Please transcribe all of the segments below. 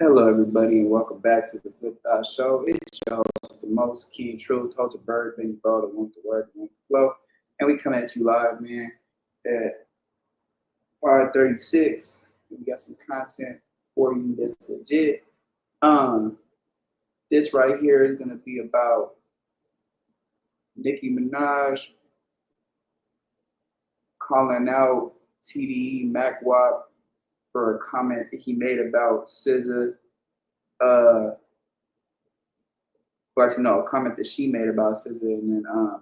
Hello, everybody, and welcome back to the Flip Show. It's your host with the most key truth, host of Bird, Benny Bro, the one with the word, the one with the flow. And we come at you live, man, at 5:36. We got some content for you that's legit. Um, this right here is gonna be about Nicki Minaj calling out Tde Mackwop for a comment that he made about SZA. Well, actually, no, a comment that she made about SZA, and then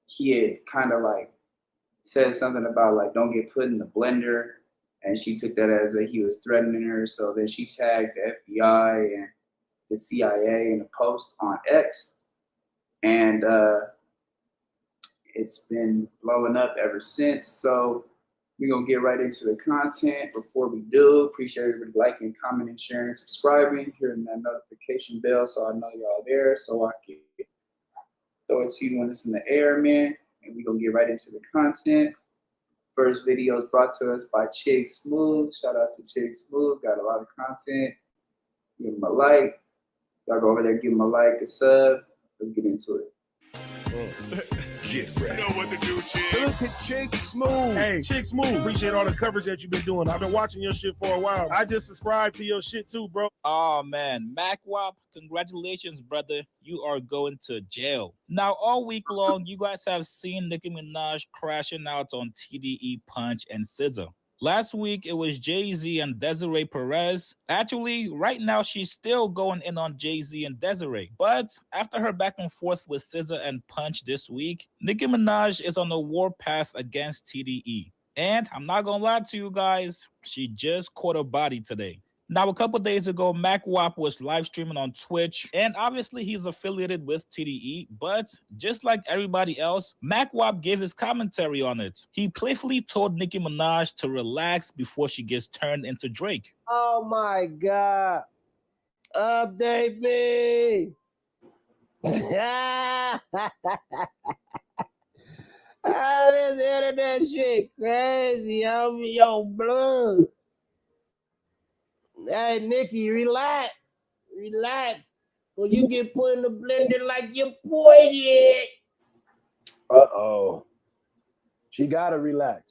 he had kind of like said something about like don't get put in the blender, and she took that as that he was threatening her. So then she tagged the FBI and the CIA in a post on X, and it's been blowing up ever since. So we're gonna get right into the content. Before we do, appreciate everybody liking, commenting, sharing, subscribing, hitting that notification bell so I know y'all there, so I can throw it to you when it's in the air, man. And we're gonna get right into the content. First video is brought to us by Chig Smooth. Shout out to Chig Smooth, got a lot of content. Give him a like. Y'all go over there, give him a like, a sub. Let's get into it. Get ready. You know what to do, Chig. Look at Chig Smooth. Hey, Chig Smooth. Appreciate all the coverage that you've been doing. I've been watching your shit for a while. I just subscribed to your shit too, bro. Oh man, Mackwop, congratulations, brother. You are going to jail. Now, all week long, you guys have seen Nicki Minaj crashing out on TDE Punch and SZA. Last week, it was Jay-Z and Desiree Perez. Actually, right now, she's still going in on Jay-Z and Desiree. But after her back and forth with SZA and Punch this week, Nicki Minaj is on a war path against TDE. And I'm not gonna lie to you guys, she just caught a body today. Now, a couple days ago, Mackwop was live streaming on Twitch, and obviously he's affiliated with TDE, but just like everybody else, Mackwop gave his commentary on it. He playfully told Nicki Minaj to relax before she gets turned into Drake. Oh my God. Update me. This internet shit crazy. I'm your blood. Hey, Nicki, relax. Relax. Or you get put in the blender like your boy did. Uh-oh. She gotta relax.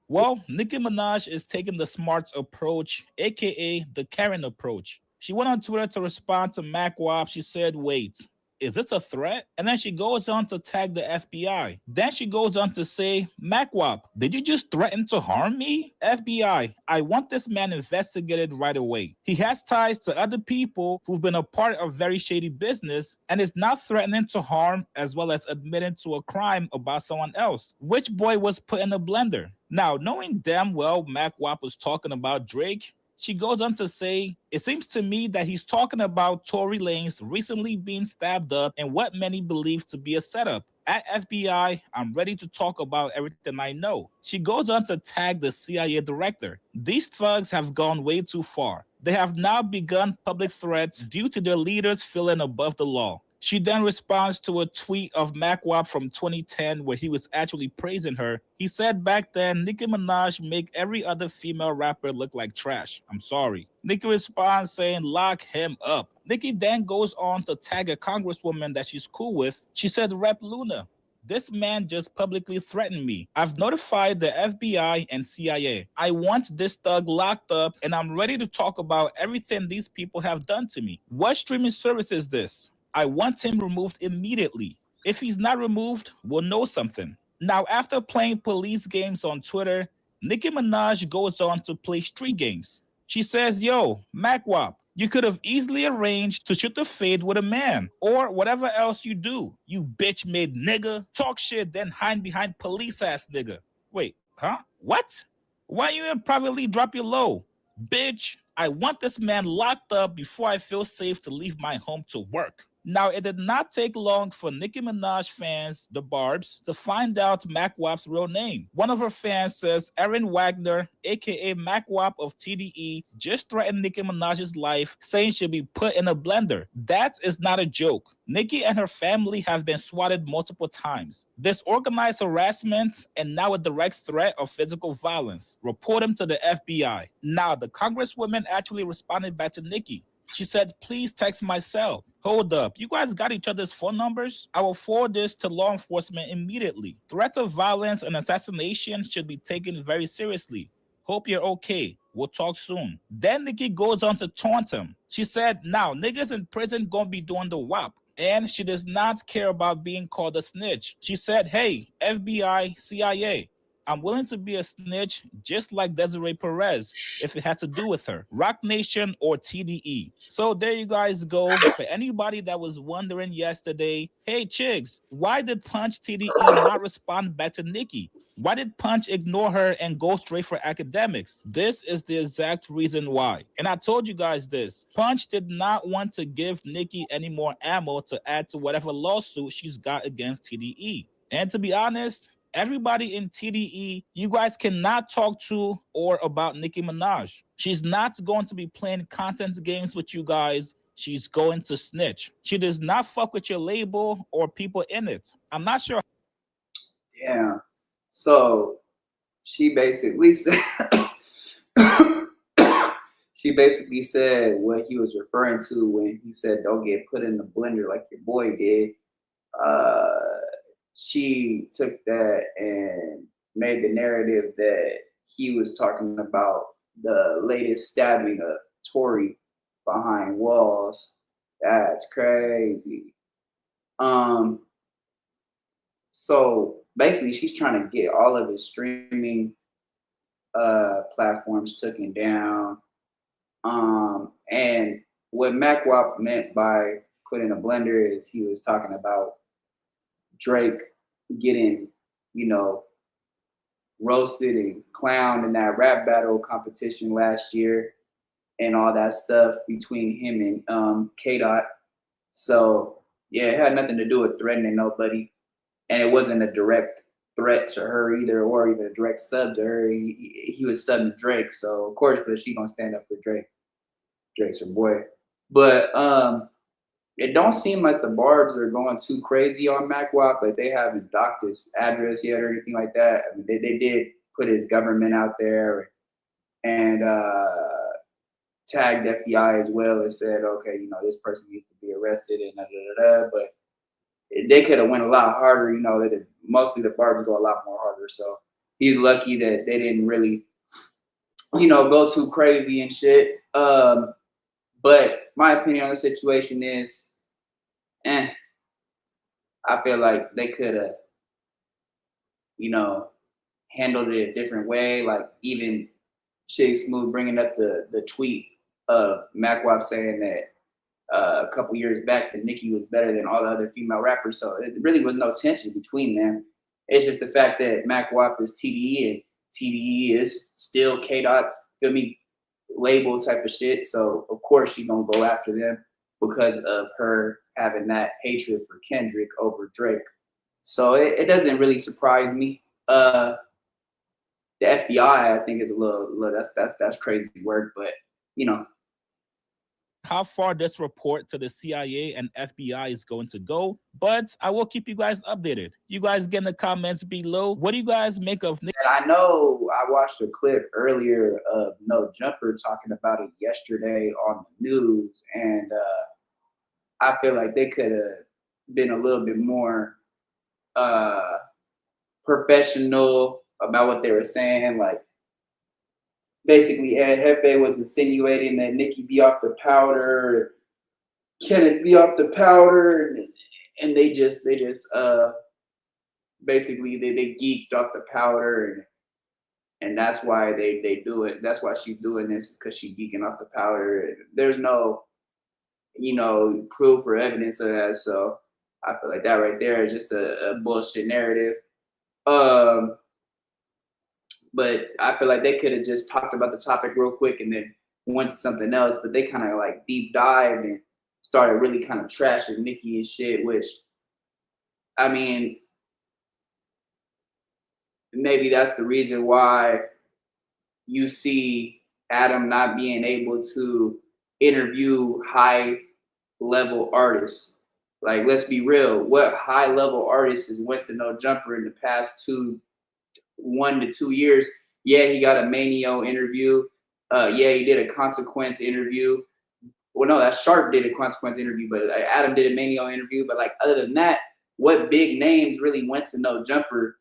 Well, Nicki Minaj is taking the smart approach, aka the Karen approach. She went on Twitter to respond to Mackwop. She said, wait, is this a threat? And then she goes on to tag the FBI. Then she goes on to say, Mackwop, did you just threaten to harm me? FBI, I want this man investigated right away. He has ties to other people who've been a part of very shady business and is not threatening to harm as well as admitting to a crime about someone else. Which boy was put in a blender? Now, knowing damn well Mackwop was talking about Drake, she goes on to say, it seems to me that he's talking about Tory Lanez recently being stabbed up in what many believe to be a setup. At FBI, I'm ready to talk about everything I know. She goes on to tag the CIA director. These thugs have gone way too far. They have now begun public threats due to their leaders feeling above the law. She then responds to a tweet of Mackwop from 2010 where he was actually praising her. He said back then, Nicki Minaj make every other female rapper look like trash. I'm sorry. Nicki responds saying, lock him up. Nicki then goes on to tag a congresswoman that she's cool with. She said, Rep Luna, this man just publicly threatened me. I've notified the FBI and CIA. I want this thug locked up and I'm ready to talk about everything these people have done to me. What streaming service is this? I want him removed immediately. If he's not removed, we'll know something. Now, after playing police games on Twitter, Nicki Minaj goes on to play street games. She says, yo, Mackwop, you could have easily arranged to shoot the fade with a man or whatever else you do. You bitch made nigga. Talk shit, then hide behind police ass nigga. Wait, huh? What? Why you even privately drop your low? Bitch, I want this man locked up before I feel safe to leave my home to work. Now, it did not take long for Nicki Minaj fans, the Barbs, to find out Mackwop's real name. One of her fans says Erin Wagner, aka Mackwop of TDE, just threatened Nicki Minaj's life, saying she'll be put in a blender. That is not a joke. Nicki and her family have been swatted multiple times. This organized harassment and now a direct threat of physical violence. Report him to the FBI. Now, the Congresswoman actually responded back to Nicki. She said, please text my cell. Hold up, you guys got each other's phone numbers? I will forward this to law enforcement immediately. Threats of violence and assassination should be taken very seriously. Hope you're okay. We'll talk soon. Then Nicki goes on to taunt him. She said, now niggas in prison gonna be doing the WAP. And she does not care about being called a snitch. She said, hey, FBI, CIA, I'm willing to be a snitch just like Desiree Perez if it had to do with her. Rock Nation or TDE. So there you guys go. For anybody that was wondering yesterday, hey chicks, why did Punch TDE not respond back to Nicki? Why did Punch ignore her and go straight for academics? This is the exact reason why. And I told you guys this. Punch did not want to give Nicki any more ammo to add to whatever lawsuit she's got against TDE. And to be honest, everybody in TDE, you guys cannot talk to or about Nicki Minaj. She's not going to be playing content games with you guys. She's going to snitch. She does not fuck with your label or people in it. I'm not sure. Yeah. So she basically said she basically said what he was referring to when he said don't get put in the blender like your boy did. She took that and made the narrative that he was talking about the latest stabbing of Tory behind walls. That's crazy. So basically she's trying to get all of his streaming platforms taken down. And what Mackwop meant by put in a blender is he was talking about Drake getting, roasted and clowned in that rap battle competition last year and all that stuff between him and K-Dot. So yeah, it had nothing to do with threatening nobody. And it wasn't a direct threat to her either, or even a direct sub to her. He was subbing Drake, so of course, but she gonna stand up for Drake. Drake's her boy. But it don't seem like the Barbs are going too crazy on Mackwop, like they haven't docked his address yet or anything like that. I mean, they did put his government out there and tagged FBI as well and said, okay, this person needs to be arrested and but they could have went a lot harder, mostly the Barbs go a lot more harder. So he's lucky that they didn't really, go too crazy and shit. But my opinion on the situation is, I feel like they could have, handled it a different way. Like even Shig Smooth bringing up the tweet of Mackwop saying that a couple years back that Nicki was better than all the other female rappers. So it really was no tension between them. It's just the fact that Mackwop is TDE and TDE is still K-Dot's, label type of shit. So of course she's gonna go after them because of her having that hatred for Kendrick over Drake. So it doesn't really surprise me. The FBI, I think, is a little that's crazy work, but how far this report to the CIA and FBI is going to go, but I will keep you guys updated. You guys get in the comments below. What do you guys make of Nicki? And I know I watched a clip earlier of No Jumper talking about it yesterday on the news, and I feel like they could have been a little bit more professional about what they were saying. Like basically, Ed Hefe was insinuating that Nicki be off the powder, Kenneth be off the powder, and they just basically they geeked off the powder, and that's why they do it. That's why she's doing this, because she's geeking off the powder. There's no proof or evidence of that. So I feel like that right there is just a bullshit narrative. But I feel like they could have just talked about the topic real quick and then went to something else. But they kind of like deep dive and started really kind of trashing Nicki and shit, which, I mean, maybe that's the reason why you see Adam not being able to interview high level artists. Like, let's be real. What high level artist has went to No Jumper in the past 1 to 2 years? Yeah, he got a Manio interview. Yeah, he did a Consequence interview. Well, no, that Sharp did a Consequence interview, but Adam did a Manio interview. But like, other than that, what big names really went to No Jumper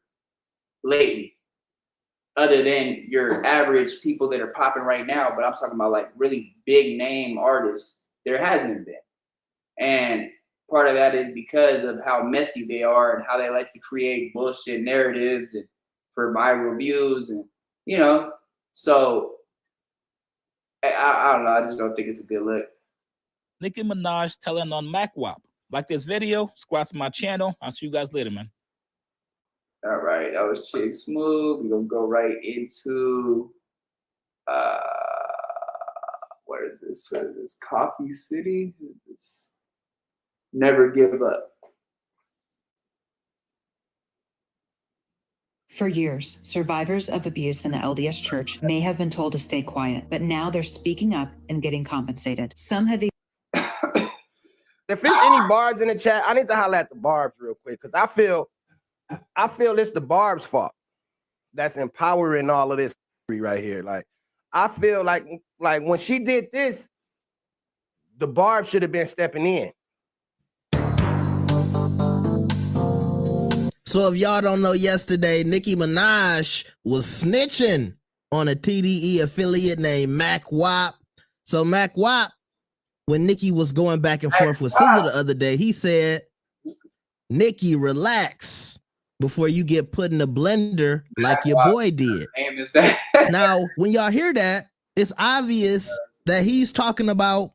lately? Other than your average people that are popping right now, but I'm talking about like really big name artists, there hasn't been. And part of that is because of how messy they are and how they like to create bullshit narratives and for viral views, and so I don't know. I just don't think it's a good look. Nicki Minaj telling on Mackwop. Like this video, subscribe to my channel. I'll see you guys later, man. All right, that was Chick Smooth. We're gonna go right into what is this? What is this? Coffee City? It's Never Give Up. For years, survivors of abuse in the LDS Church may have been told to stay quiet, but now they're speaking up and getting compensated. Some have If there's any Barbs in the chat, I need to holler at the Barbs real quick, because I feel it's the Barb's fault that's empowering all of this right here. Like, I feel like when she did this, the Barb should have been stepping in. So if y'all don't know, yesterday, Nicki Minaj was snitching on a TDE affiliate named Mackwop. So Mackwop, when Nicki was going back and forth with SZA the other day, he said, Nicki, relax before you get put in a blender like your boy did. Name is that? Now, when y'all hear that, it's obvious that he's talking about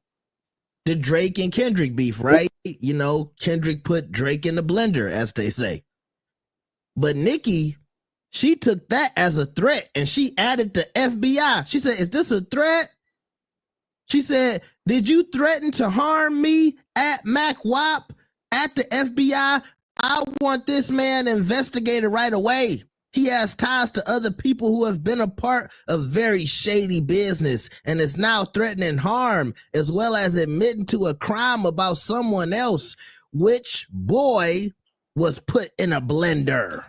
the Drake and Kendrick beef, right? You know, Kendrick put Drake in the blender, as they say. But Nicki, she took that as a threat and she added the FBI. She said, is this a threat? She said, did you threaten to harm me at Mackwop, at the FBI? I want this man investigated right away. He has ties to other people who have been a part of very shady business and is now threatening harm, as well as admitting to a crime about someone else, which boy was put in a blender.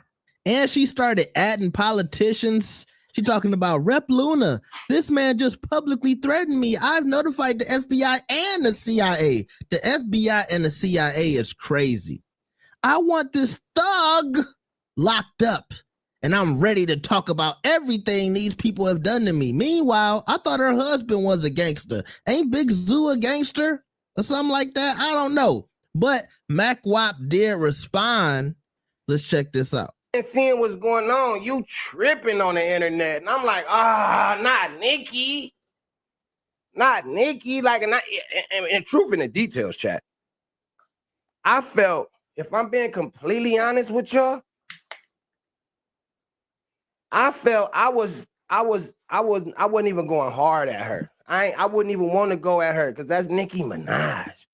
And she started adding politicians. She talking about Rep Luna. This man just publicly threatened me. I've notified the FBI and the CIA. The FBI and the CIA is crazy. I want this thug locked up, and I'm ready to talk about everything these people have done to me. Meanwhile, I thought her husband was a gangster. Ain't Big Zoo a gangster or something like that? I don't know. But Mackwop did respond. Let's check this out. And seeing what's going on, you tripping on the internet. And I'm like, not Nicki. Not Nicki. Like, and truth in the details, chat. I felt, if I'm being completely honest with y'all, I felt I wasn't even going hard at her. I wouldn't even want to go at her because that's Nicki Minaj.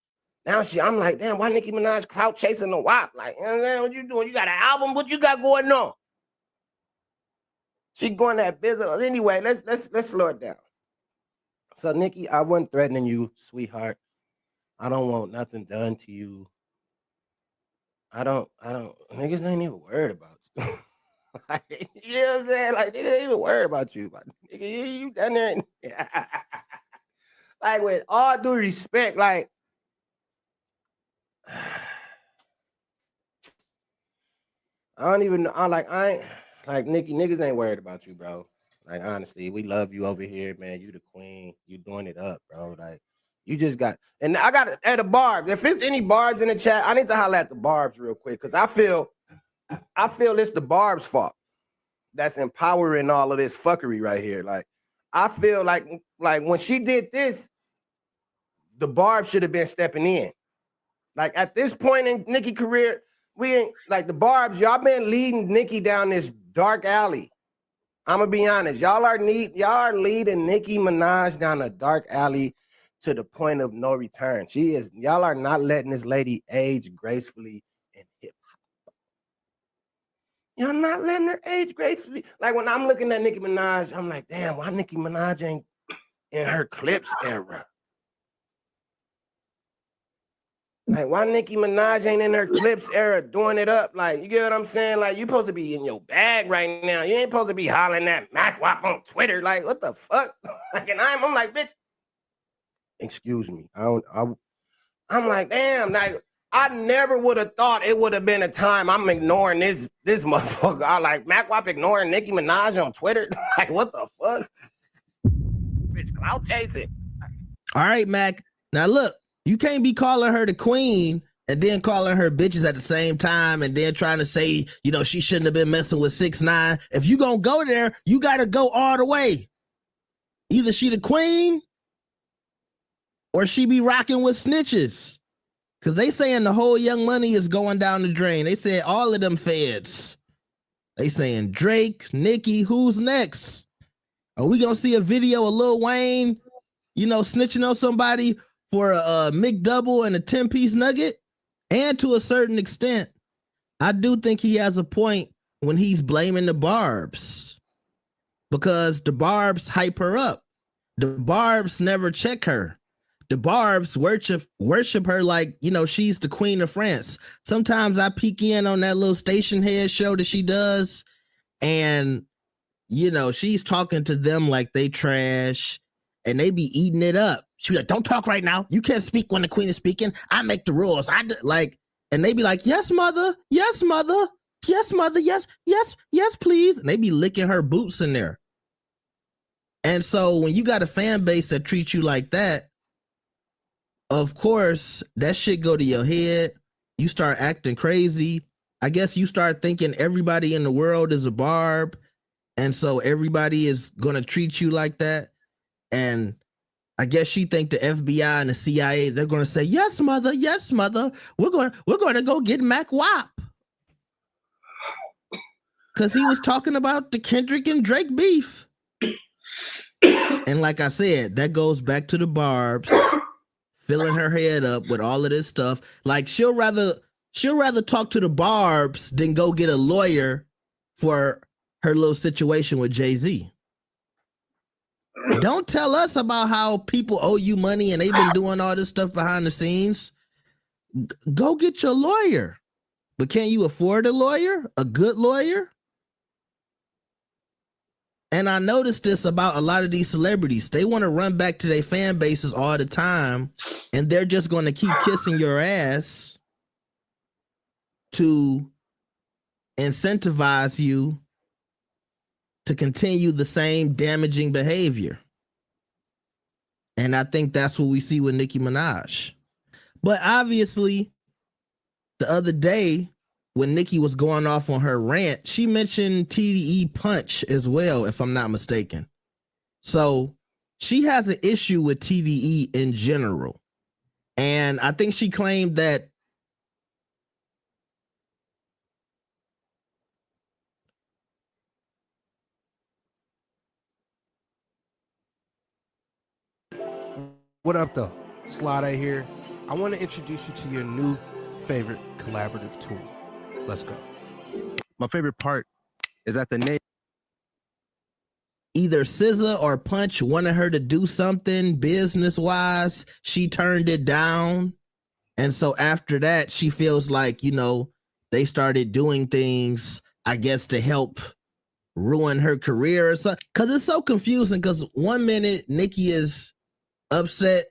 Now I'm like, damn, why Nicki Minaj clout chasing the WAP? Like, you know, what you doing? You got an album? What you got going on? She going that business. Anyway, let's slow it down. So Nicki, I wasn't threatening you, sweetheart. I don't want nothing done to you. I don't, niggas ain't even worried about you. Like, you know what I'm saying? Like, niggas ain't even worried about you. But nigga, you down there. Like, with all due respect, like, I don't even know. Nicki, niggas ain't worried about you, bro. Like, honestly, we love you over here, man. You the queen. You doing it up, bro. Like, you just got, and I got at the Barbs. If there's any Barbs in the chat, I need to holler at the Barbs real quick because I feel it's the Barb's fault that's empowering all of this fuckery right here. Like, I feel like when she did this, the Barb should have been stepping in. Like, at this point in Nicki's career, we ain't like the Barbs. Y'all been leading Nicki down this dark alley. I'm gonna be honest. Y'all are leading Nicki Minaj down a dark alley to the point of no return. Y'all are not letting this lady age gracefully in hip hop. Y'all not letting her age gracefully. Like when I'm looking at Nicki Minaj, I'm like, damn, why Nicki Minaj ain't in her Clips era? Like, why Nicki Minaj ain't in her Clips era doing it up? Like, you get what I'm saying? Like, you supposed to be in your bag right now. You ain't supposed to be hollering at Mackwop on Twitter. Like, what the fuck? Like, and I'm like, bitch, excuse me. I'm like, damn, like, I never would have thought it would have been a time I'm ignoring this motherfucker. I like Mackwop ignoring Nicki Minaj on Twitter. Like, what the fuck? Bitch, clout chasing. All right, Mac. Now look, you can't be calling her the queen and then calling her bitches at the same time and then trying to say, you know, she shouldn't have been messing with 6ix9ine. If you gonna go there, you gotta go all the way. Either she the queen or she be rocking with snitches. Cause they saying the whole Young Money is going down the drain. They said all of them feds. They saying Drake, Nicki, who's next? Are we gonna see a video of Lil Wayne, you know, snitching on somebody for a McDouble and a 10-piece nugget? And to a certain extent, I do think he has a point when he's blaming the Barbs, because the Barbs hype her up. The Barbs never check her. The Barbs worship her like, you know, she's the queen of France. Sometimes I peek in on that little station head show that she does, and, you know, she's talking to them like they trash, and they be eating it up. She be like, don't talk right now. You can't speak when the queen is speaking. I make the rules. Like, and they be like, yes, mother. Yes, mother. Yes, mother. Yes, yes, yes, please. And they be licking her boots in there. And so when you got a fan base that treats you like that, of course, that shit go to your head. You start acting crazy. I guess you start thinking everybody in the world is a Barb. And so everybody is going to treat you like that. And I guess she think the FBI and the CIA, they're going to say, yes, mother. Yes, mother. We're going to go get Mackwop. Because he was talking about the Kendrick and Drake beef. And like I said, that goes back to the Barbs filling her head up with all of this stuff. Like she'll rather talk to the Barbs than go get a lawyer for her little situation with Jay-Z. Don't tell us about how people owe you money and they've been doing all this stuff behind the scenes. Go get your lawyer. But can you afford a lawyer? A good lawyer? And I noticed this about a lot of these celebrities. They want to run back to their fan bases all the time, and they're just going to keep kissing your ass to incentivize you to continue the same damaging behavior. And I think that's what we see with Nicki Minaj. But obviously, the other day, when Nicki was going off on her rant, she mentioned TDE Punch as well, if I'm not mistaken. So she has an issue with TDE in general. And I think she claimed that What up, though? Slade here. I want to introduce you to your new favorite collaborative tool. Let's go. My favorite part is that the name. either SZA or Punch wanted her to do something business-wise. She turned it down. And so after that, she feels like, you know, they started doing things, I guess, to help ruin her career or something. Because it's so confusing, because 1 minute Nicki is upset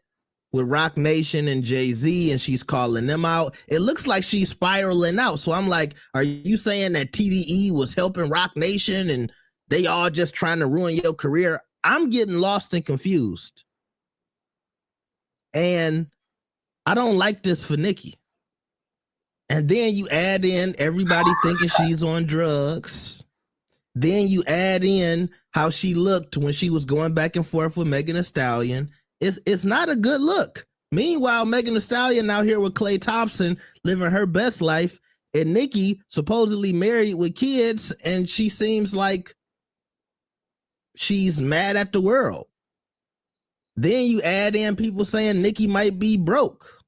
with Rock Nation and Jay-Z and she's calling them out. It looks like she's spiraling out. So I'm like, are you saying that TDE was helping Rock Nation and they all just trying to ruin your career? I'm getting lost and confused. And I don't like this for Nicki. And then you add in everybody thinking she's on drugs. Then you add in how she looked when she was going back and forth with Megan Thee Stallion. It's not a good look. Meanwhile, Megan Thee Stallion out here with Klay Thompson living her best life, and Nicki supposedly married with kids, and she seems like she's mad at the world. Then you add in people saying Nicki might be broke,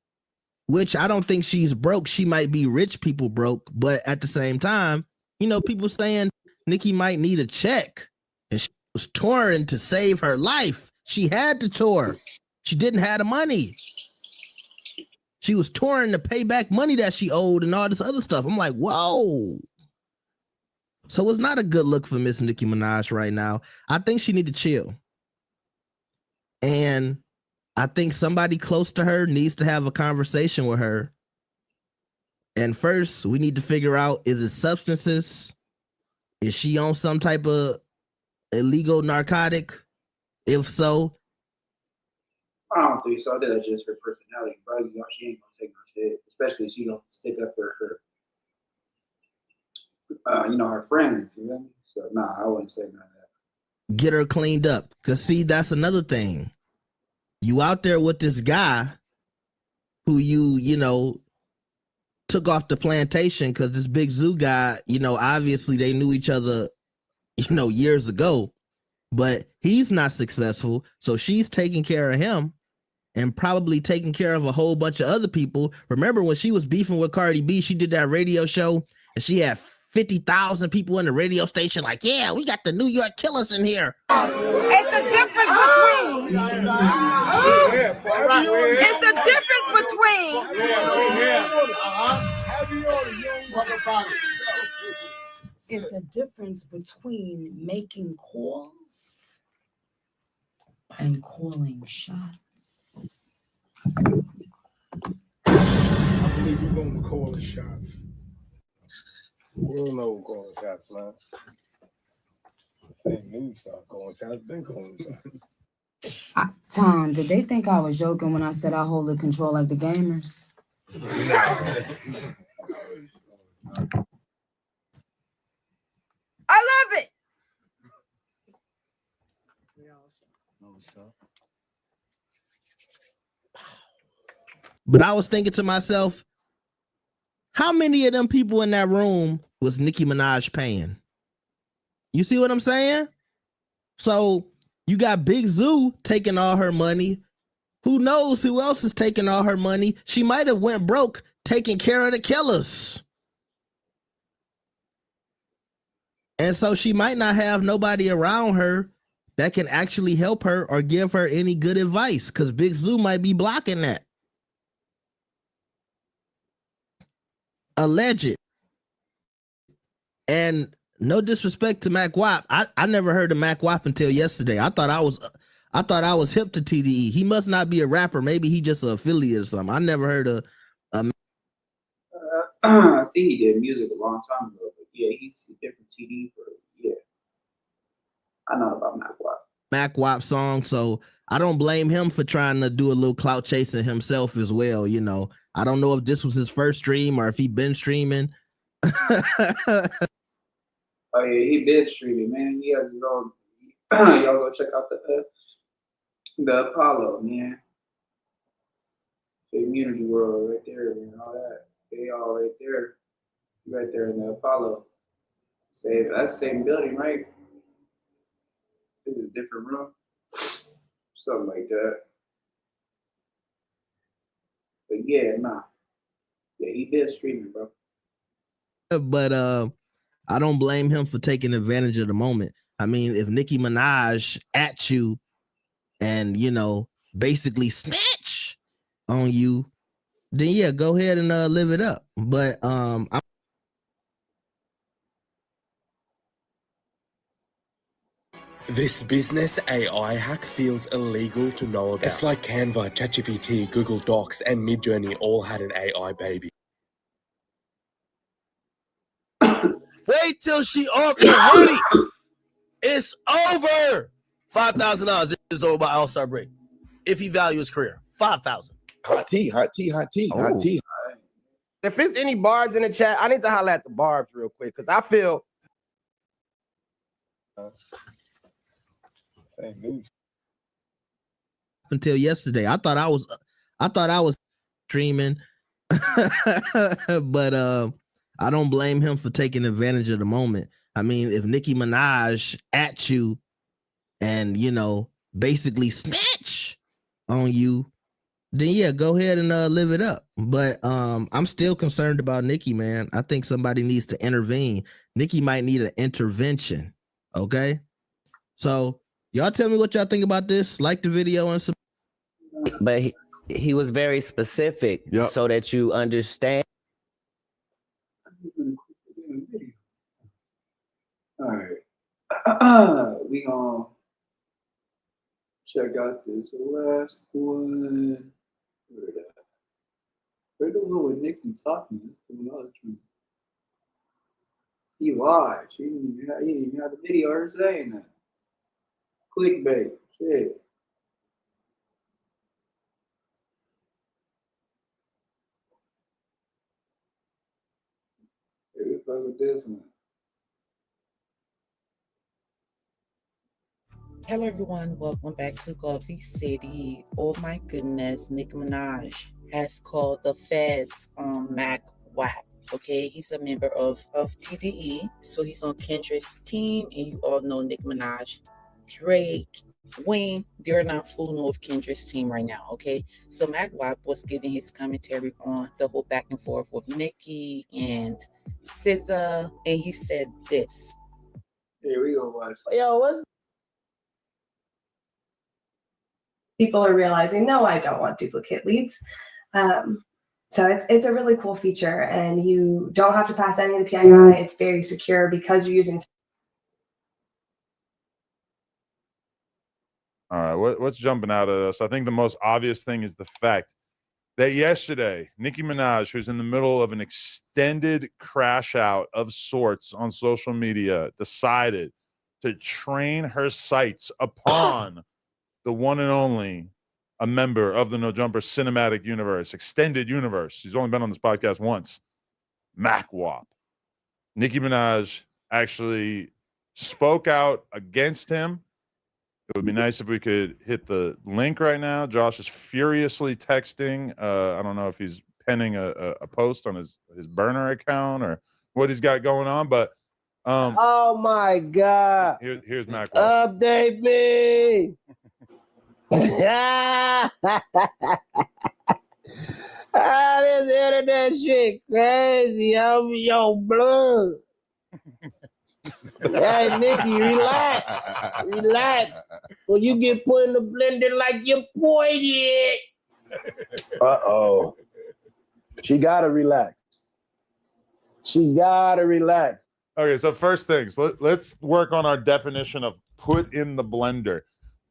which I don't think she's broke. She might be rich people broke, but at the same time, you know, people saying Nicki might need a check, and she was touring to save her life. She had to tour. She didn't have the money. She was touring to pay back money that she owed and all this other stuff. I'm like, whoa. So it's not a good look for Miss Nicki Minaj right now. I think she need to chill. And I think somebody close to her needs to have a conversation with her. And first, we need to figure out, is it substances? Is she on some type of illegal narcotic? If so, I don't think so. I think that's just her personality, bro. You know, she ain't gonna take no shit, especially if she don't stick up for her, you know, her friends. You know? So nah, I wouldn't say none of that. get her cleaned up. Because see, that's another thing. You out there with this guy who you know, took off the plantation because this Big Zoo guy, you know, obviously they knew each other, you know, years ago, but he's not successful. So she's taking care of him and probably taking care of a whole bunch of other people. Remember when she was beefing with Cardi B, she did that radio show and she had 50,000 people in the radio station like, yeah, we got the New York killers in here. It's the difference between. It's the difference between. It's a difference between making calls and calling shots. I believe you're going to call the shots. We don't know who calling shots, man. Same news start calling shots, been calling shots. Tom, did they think I was joking when I said I hold the control like the gamers? I love it. But I was thinking to myself, how many of them people in that room was Nicki Minaj paying? You see what I'm saying? So you got Big Zoo taking all her money. Who knows who else is taking all her money? She might have went broke taking care of the killers. And so she might not have nobody around her that can actually help her or give her any good advice because Big Zoo might be blocking that. Alleged. And no disrespect to Mackwop. I never heard of Mackwop until yesterday. I thought I was hip to TDE. He must not be a rapper. Maybe he just an affiliate or something. I never heard of I think he did music a long time ago, but yeah, he's a different TD for yeah. I know about Mackwop song, so I don't blame him for trying to do a little clout chasing himself as well. You know, I don't know if this was his first stream or if he been streaming. Oh yeah, he been streaming, man. He has his own. Y'all go check out the Apollo, man. The Immunity World right there and all that. They all right there in the Apollo. Same, that's the same building, right? This is a different room, something like that. But yeah, nah. Yeah, he been streaming, bro. But I don't blame him for taking advantage of the moment. I mean, if Nicki Minaj at you and, you know, basically snatch on you, then yeah, go ahead and live it up. But This business AI hack feels illegal to know about. It's like Canva, ChatGPT, Google Docs, and Midjourney all had an AI baby. Wait till she off the money. It's over. $5,000 is over by All-Star break. If he values his career, $5,000. Hot tea. If it's any barbs in the chat, I need to holler at the barbs real quick because I feel. Same news. Until yesterday, I thought I was streaming, but I don't blame him for taking advantage of the moment. I mean, if Nicki Minaj at you and, you know, basically snatch on you, then yeah, go ahead and live it up. But I'm still concerned about Nicki, man. I think somebody needs to intervene. Nicki might need an intervention. Okay, so y'all tell me what y'all think about this. Like the video and some. But he was very specific so that you understand. All right. We gonna check out this last one. Where the hell with Nicki talking? That's the another thing. He lied. He didn't even have the video of her saying that. Clickbait. Shit. Here we go with this one. Hello everyone, welcome back to Coffee City. Oh my goodness, Nicki Minaj has called the feds on Mackwop. Okay, he's a member of TDE, so he's on Kendrick's team, and you all know Nicki Minaj, Drake, Wayne, they're not fooling with Kendrick's team right now, okay? So Mackwop was giving his commentary on the whole back and forth with Nicki and SZA, and he said this. Here we go, watch. Yo, what's people are realizing, no, I don't want duplicate leads. So it's a really cool feature, and you don't have to pass any of the PII. It's very secure because you're using. All right, what's jumping out at us? I think the most obvious thing is the fact that yesterday, Nicki Minaj, who's in the middle of an extended crash out of sorts on social media, decided to train her sights upon the one and only a member of the No Jumper cinematic universe, extended universe. She's only been on this podcast once. Mackwop. Nicki Minaj actually spoke out against him. It would be nice if we could hit the link right now. Josh is furiously texting. I don't know if he's penning a post on his burner account or what he's got going on, but oh my God. Here's Mackwop. Update me. This internet shit crazy. I'm your blood. Hey, Nicki, relax. Relax. Well, you get put in the blender like your boy did. Uh-oh. She gotta relax. She gotta relax. Okay, so first things, let's work on our definition of put in the blender.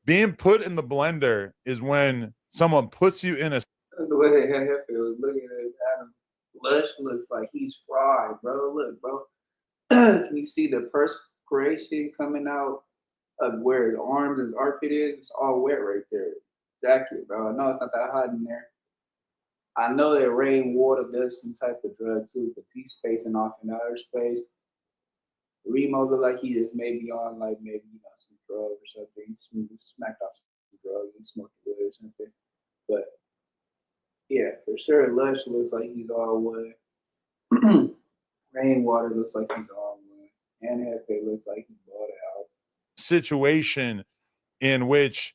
Being put in the blender is when someone puts you in a. The way they had it was looking at Adam. Lush looks like he's fried, bro. Look, bro. Can you see the perspiration coming out of where his arms and his armpit is? It's all wet right there. Jacket, bro. I know it's not that hot in there. I know that rainwater does some type of drug too, but he's spacing off in outer space. Remo look like he just maybe on like maybe some drug or something. He smacked off some drugs and smoked a wood or something. But yeah, for sure, Lush looks like he's all wet. Rainwater looks like he's all wet. And Hefe looks like he bought it out. Situation in which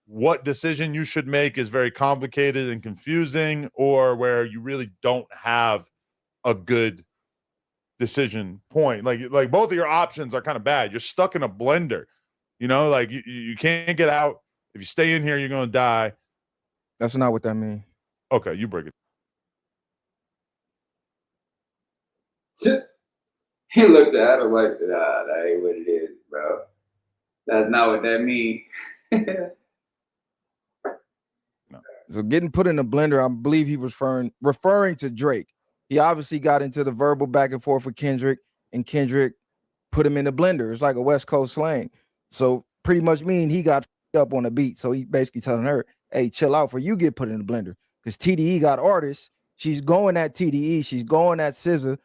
what decision you should make is very complicated and confusing, or where you really don't have a good decision point. Like both of your options are kind of bad. You're stuck in a blender, like you can't get out. If you stay in here, you're going to die. That's not what that means. Okay, you break it. He looked at Adam like, nah, that ain't what it is, bro. That's not what that means. So getting put in the blender, I believe he was referring to Drake. He obviously got into the verbal back and forth with Kendrick, and Kendrick put him in the blender. It's like a West Coast slang. So pretty much mean he got up on the beat. So he basically telling her, hey, chill out before you get put in the blender. Because TDE got artists. She's going at TDE. She's going at SZA.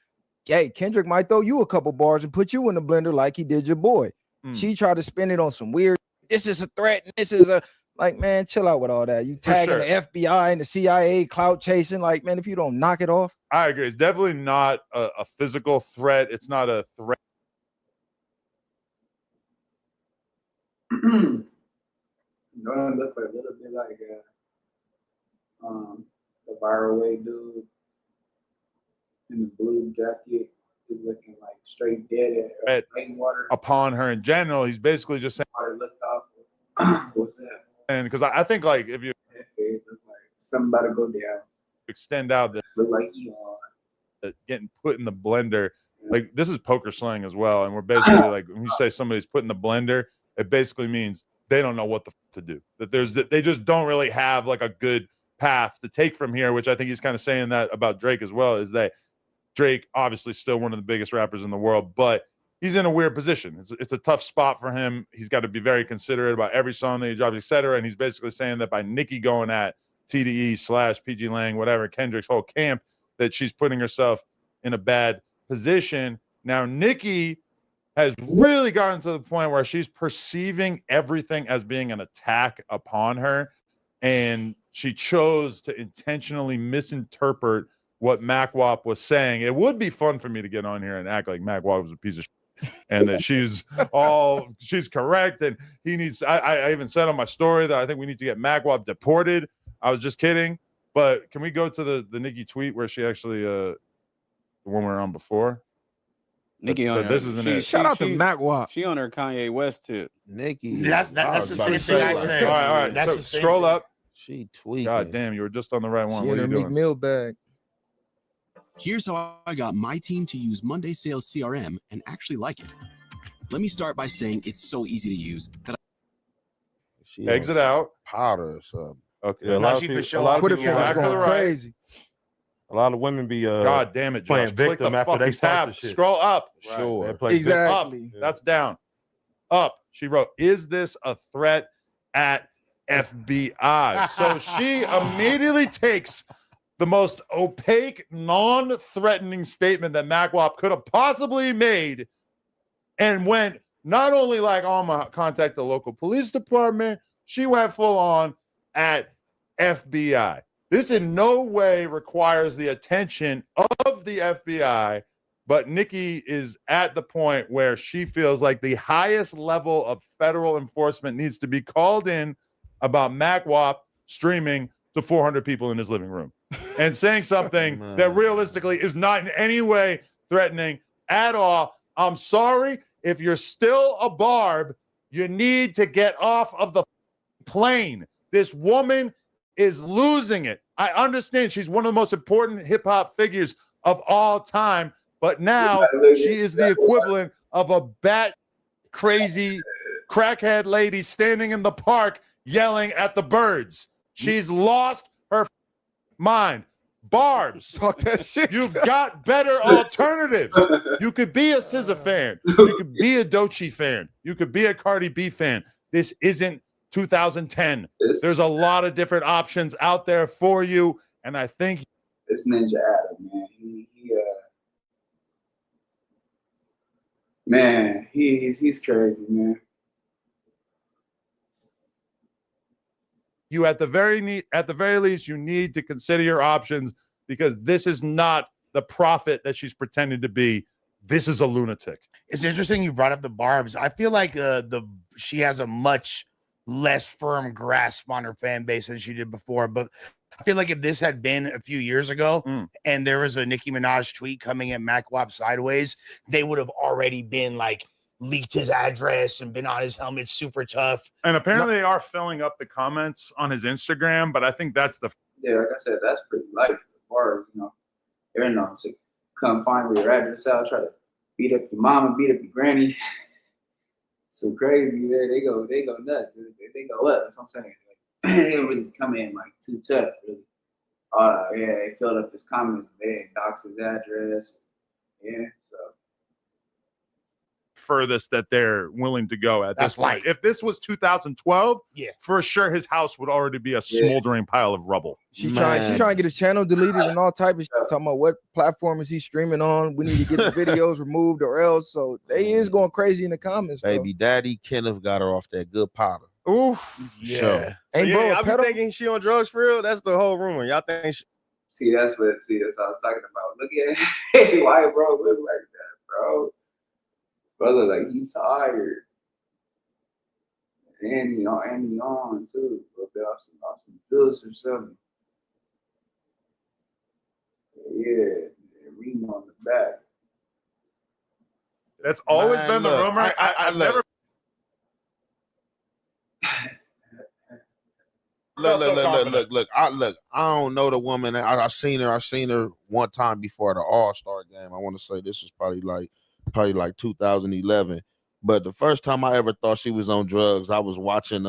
Hey, Kendrick might throw you a couple bars and put you in the blender like he did your boy. She tried to spin it on some weird, this is a threat, and this is a, like, man, chill out with all that. You tagging the FBI and the CIA, clout chasing. Like, man, if you don't knock it off. I agree. It's definitely not a physical threat. It's not a threat. Don't it look like a little bit like the viral way dude in the blue jacket is looking like straight dead at rainwater. Upon her in general, he's basically just saying. Water looked off. What's that? And because I think like if you It looked like something about to go down. extend out the Look like you getting put in the blender, like this is poker slang as well. And we're basically like when you say somebody's put in the blender, it basically means they don't know what to do. That they just don't really have like a good path to take from here, which I think he's kind of saying that about Drake as well, is that Drake obviously still one of the biggest rappers in the world, but he's in a weird position. It's a tough spot for him. He's got to be very considerate about every song that he drops, etc. And he's basically saying that by Nicki going at TDE / PG Lang, whatever, Kendrick's whole camp, that she's putting herself in a bad position. Now, Nicki has really gotten to the point where she's perceiving everything as being an attack upon her, and she chose to intentionally misinterpret what Mackwop was saying. It would be fun for me to get on here and act like Mackwop was a piece of shit and that she's correct, and he needs. I even said on my story that I think we need to get Mackwop deported. I was just kidding, but can we go to the Nicki tweet where she actually the one we were on before? Nicki on her. This isn't it. Shout out to Mackwop. She on her Kanye West tip. Nicki. That's the same thing I said. All right. That's So the same scroll thing. up. She tweaking. God damn, you were just on the right one. She What in are her you Meek doing? Mill bag. Here's how I got my team to use Monday Sales CRM and actually like it. Let me start by saying it's so easy to use that She Exit on out. powder or something. Okay. Yeah, a lot of people, a lot of Twitter people fingers back to the going right. crazy. A lot of women be God damn it, playing Josh. Click the victim after they fucking start tab. the shit. Scroll up. Sure. They play Exactly. Up. That's down. Up. She wrote, "Is this a threat at FBI?" So she immediately takes the most opaque, non-threatening statement that Mackwop could have possibly made and went not only like, "Oh, I'm gonna contact the local police department," she went full on at FBI. This in no way requires the attention of the FBI, but Nicki is at the point where she feels like the highest level of federal enforcement needs to be called in about Mackwop streaming to 400 people in his living room and saying something that realistically is not in any way threatening at all. I'm sorry, if you're still a barb, you need to get off of the plane. This woman is losing it. I understand she's one of the most important hip-hop figures of all time, but now she is the equivalent of a bat crazy crackhead lady standing in the park yelling at the birds. She's lost her mind. Barbs, Talk that shit. you've got better alternatives. You could be a SZA fan. You could be a Doechii fan. You could be a Cardi B fan. This isn't 2010. There's a lot of different options out there for you, and I think This Ninja Adam, man, he's crazy, man. you at the very least you need to consider your options, because this is not the prophet that she's pretending to be. This is a lunatic. It's interesting you brought up the barbs. I feel like she has a much less firm grasp on her fan base than she did before. But I feel like if this had been a few years ago and there was a Nicki Minaj tweet coming at Mackwop sideways, they would have already been like leaked his address and been on his helmet super tough. And apparently they are filling up the comments on his Instagram, but I think that's the Like I said, that's pretty light. Or they're known to come find where your address out, try to beat up your mama, beat up your granny. So crazy, man. They go nuts. They go up. That's what I'm saying. Like, they don't really come in like too tough, really. Yeah, they filled up his comments. They didn't dox his address. Yeah, so. furthest that they're willing to go at That's this point. light. If this was 2012, Yeah, for sure his house would already be a smoldering pile of rubble. She trying to get his channel deleted and all type of shit. Talking about what platform is he streaming on? We need to get the videos removed or else. So they is going crazy in the comments. Baby daddy Kenneth got her off that good powder. Oof. Sure. Ain't bro, I be thinking she on drugs for real. That's the whole rumor. Y'all think See, that's what I was talking about. Look at hey, why bro look like that, bro? Brother, like he's tired. And he on too. A little bit off some bills or something. Yeah, reading on the back. That's always Man, been the look, rumor. I've never. Look. I don't know the woman. I seen her one time before the All-Star game. I want to say this was probably like 2011. But the first time I ever thought she was on drugs, I was watching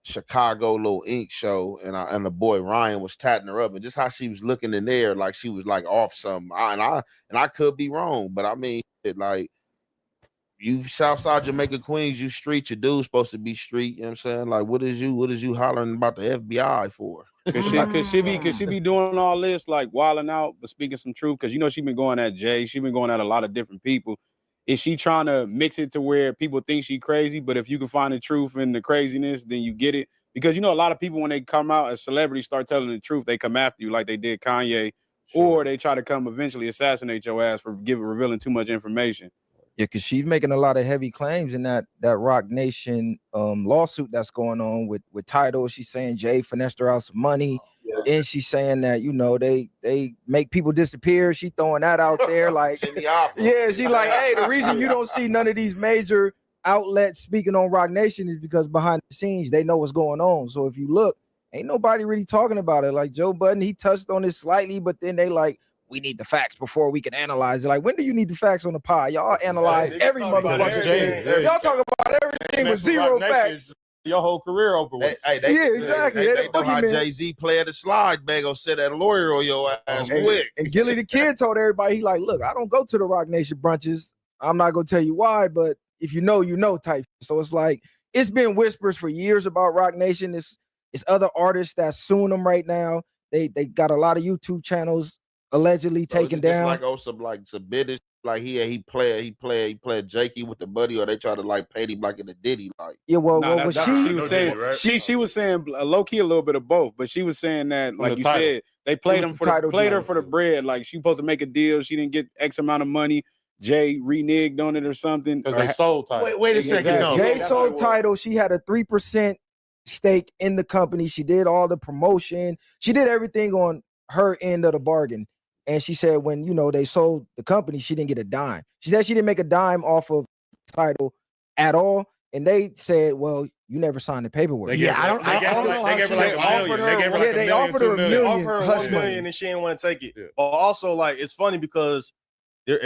Chicago little Ink show, and the boy Ryan was tatting her up, and just how she was looking in there like she was like off something. I could be wrong, but I mean, like, you Southside Jamaica Queens, you street, your dude's supposed to be street. You know what I'm saying? Like, what is you hollering about the FBI for? Could she be doing all this, like wilding out, but speaking some truth? Because she been going at Jay, she been going at a lot of different people. Is she trying to mix it to where people think she crazy, but if you can find the truth in the craziness, then you get it? Because a lot of people, when they come out as celebrities, start telling the truth, they come after you like they did Kanye, or they try to come eventually assassinate your ass for revealing too much information. Yeah, because she's making a lot of heavy claims in that Rock Nation lawsuit that's going on with Tidal. She's saying Jay finessed her out some money. And she's saying that, they make people disappear. She throwing that out there. Like, yeah, she like, hey, the reason you don't see none of these major outlets speaking on Rock Nation is because behind the scenes, they know what's going on. So if you look, ain't nobody really talking about it. Like Joe Budden, he touched on it slightly, but then they like, we need the facts before we can analyze it. Like, when do you need the facts on the pod? Y'all analyze every motherfucking thing. Y'all talk about everything with zero facts. Your whole career over with. Yeah, exactly. They know how Jay-Z play at the slide bag or set that lawyer on your ass quick. And Gilly the Kid told everybody, he like, look, I don't go to the Rock Nation brunches. I'm not gonna tell you why, but if you know type. So it's like, it's been whispers for years about Rock Nation. It's other artists that's suing them right now. They got a lot of YouTube channels allegedly taken down. Like some business, like he played Jakey with the buddy, or they try to like paint him like in a Diddy, like. Yeah, well, she was saying, right? she was saying low key a little bit of both, but she was saying that, like you said, they played her for the bread. Like, she supposed to make a deal, she didn't get X amount of money. Jay reneged on it or something because they sold Tidal. Wait a second, no. Jay sold Tidal. She had a 3% stake in the company. She did all the promotion. She did everything on her end of the bargain. And she said when, they sold the company, she didn't get a dime. She said she didn't make a dime off of Tidal at all. And they said, well, you never signed the paperwork. They gave her like $1 million. They offered her $1 million. Offered her $1 million and she didn't want to take it. Yeah. But also, like, it's funny because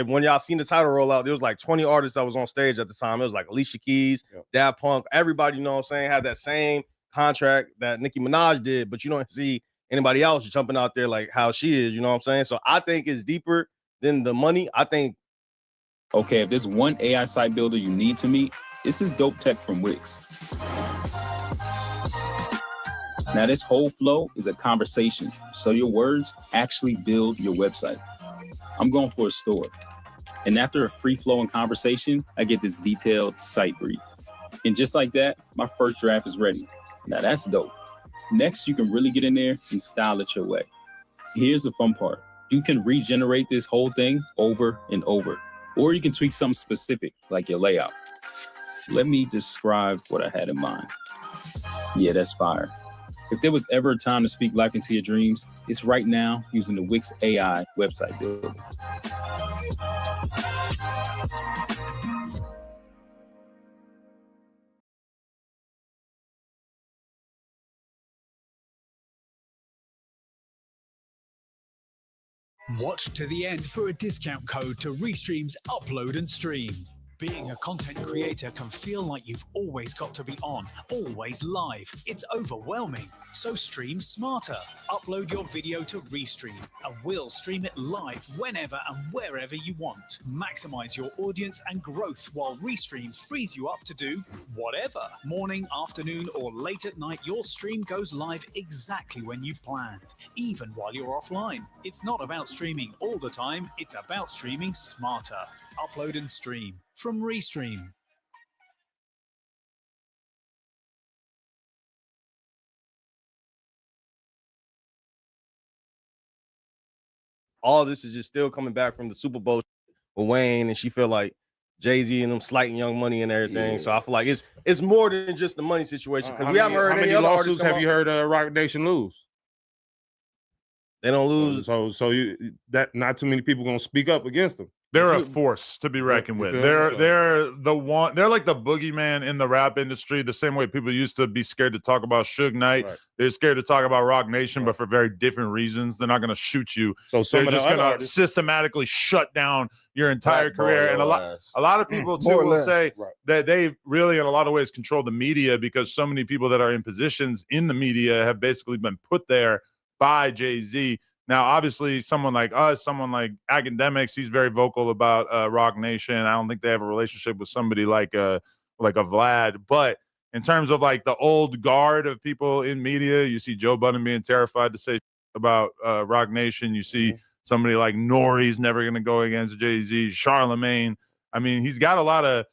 when y'all seen the Tidal roll out, there was like 20 artists that was on stage at the time. It was like Alicia Keys, Daft Punk, everybody, had that same contract that Nicki Minaj did, but you don't see anybody else jumping out there like how she is, So I think it's deeper than the money. I think. Okay, if there's one AI site builder you need to meet, this is Dope Tech from Wix. Now, this whole flow is a conversation, so your words actually build your website. I'm going for a store, and after a free-flowing conversation, I get this detailed site brief. And just like that, my first draft is ready. Now, that's dope. Next, you can really get in there and style it your way. Here's the fun part. You can regenerate this whole thing over and over, or you can tweak something specific, like your layout. Let me describe what I had in mind. Yeah, that's fire. If there was ever a time to speak life into your dreams, it's right now using the Wix AI website builder. Watch to the end for a discount code to Restream's Upload and Stream. Being a content creator can feel like you've always got to be on, always live. It's overwhelming. So stream smarter. Upload your video to Restream, and we'll stream it live whenever and wherever you want. Maximize your audience and growth while Restream frees you up to do whatever. Morning, afternoon, or late at night, your stream goes live exactly when you've planned, even while you're offline. It's not about streaming all the time, it's about streaming smarter. Upload and Stream from Restream. All this is just still coming back from the Super Bowl with Wayne, and she feel like Jay-Z and them slighting Young Money and everything. So I feel like it's more than just the money situation because we haven't heard how any many other lawsuits artists come have out. you heard Rock Nation lose? They don't lose. So that not too many people gonna speak up against them. They're a force to be reckoned with. feel me? They're the one. They're like the boogeyman in the rap industry. The same way people used to be scared to talk about Suge Knight. Right. They're scared to talk about Rock Nation, but for very different reasons. They're not going to shoot you. So some they're of the just other going to artists- systematically shut down your entire Blackball career. your And ass. a lot of people too More or will less. say Right. that they really, in a lot of ways, control the media because so many people that are in positions in the media have basically been put there by Jay-Z. Now, obviously, someone like us, someone like Academics, he's very vocal about Rock Nation. I don't think they have a relationship with somebody like a Vlad. But in terms of like the old guard of people in media, you see Joe Budden being terrified to say about Rock Nation. You see somebody like Nori's never going to go against Jay-Z. Charlemagne. I mean, he's got a lot of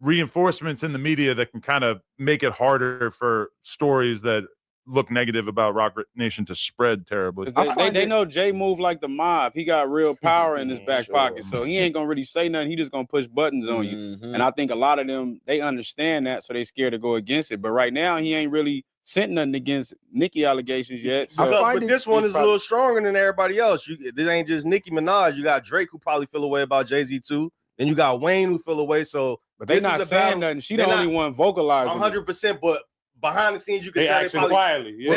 reinforcements in the media that can kind of make it harder for stories that look negative about Rock Nation to spread terribly. They know Jay move like the mob. He got real power in his back pocket, so he ain't gonna really say nothing. He just gonna push buttons on you. And I think a lot of them, they understand that, so they scared to go against it. But right now, he ain't really sent nothing against Nicki allegations yet. So But this one is a little stronger than everybody else. This ain't just Nicki Minaj. You got Drake who probably feel away about Jay-Z too. Then you got Wayne who feel away. So, but they not saying nothing. She the only one vocalizing. 100%, but behind the scenes, you can They tell acting they probably quietly. Yeah.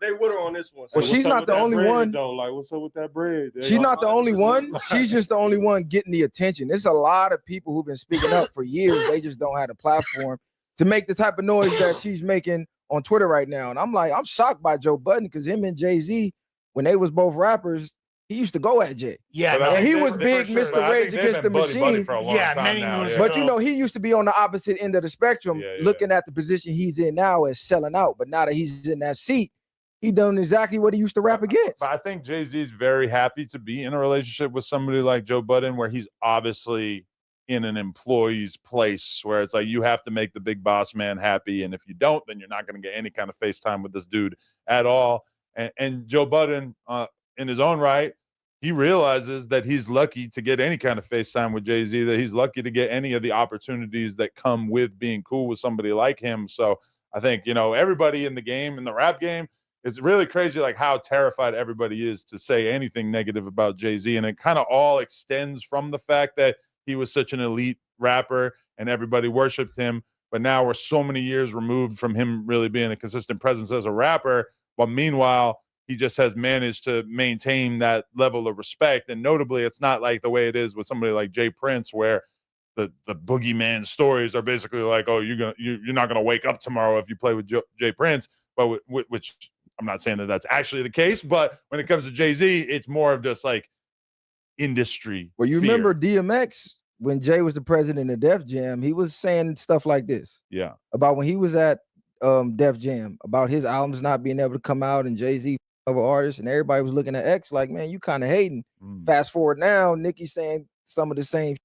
they with her on this one. Well, So she's not the only one. Though, like, what's up with that bread? She's not the only one. She's just the only one getting the attention. There's a lot of people who've been speaking up for years. They just don't have the platform to make the type of noise that she's making on Twitter right now. And I'm shocked by Joe Budden because him and Jay-Z, when they was both rappers, he used to go at Jay. Yeah, and he was big Mr. Rage Against the Machine. But you know, he used to be on the opposite end of the spectrum, looking at the position he's in now as selling out. But now that he's in that seat, he done exactly what he used to rap against. But I think Jay-Z is very happy to be in a relationship with somebody like Joe Budden, where he's obviously in an employee's place, where it's like you have to make the big boss man happy, and if you don't, then you're not going to get any kind of FaceTime with this dude at all. And Joe Budden, in his own right, he realizes that he's lucky to get any kind of FaceTime with Jay-Z, that he's lucky to get any of the opportunities that come with being cool with somebody like him. So I think, you know, everybody in the game, in the rap game, it's really crazy like how terrified everybody is to say anything negative about Jay-Z. And it kind of all extends from the fact that he was such an elite rapper and everybody worshiped him. But now we're so many years removed from him really being a consistent presence as a rapper. But meanwhile, he just has managed to maintain that level of respect. And notably, it's not like the way it is with somebody like Jay Prince, where the boogeyman stories are basically like, oh, you're not gonna wake up tomorrow if you play with Jay Prince. But which I'm not saying that that's actually the case, but when it comes to Jay-Z, it's more of just like industry. Well, you fear. remember DMX when Jay was the president of Def Jam, he was saying stuff like this. Yeah. About when he was at Def Jam, about his albums not being able to come out and Jay-Z of artists, and everybody was looking at X like, man, you kind of hating. Fast forward now, Nicki saying some of the same.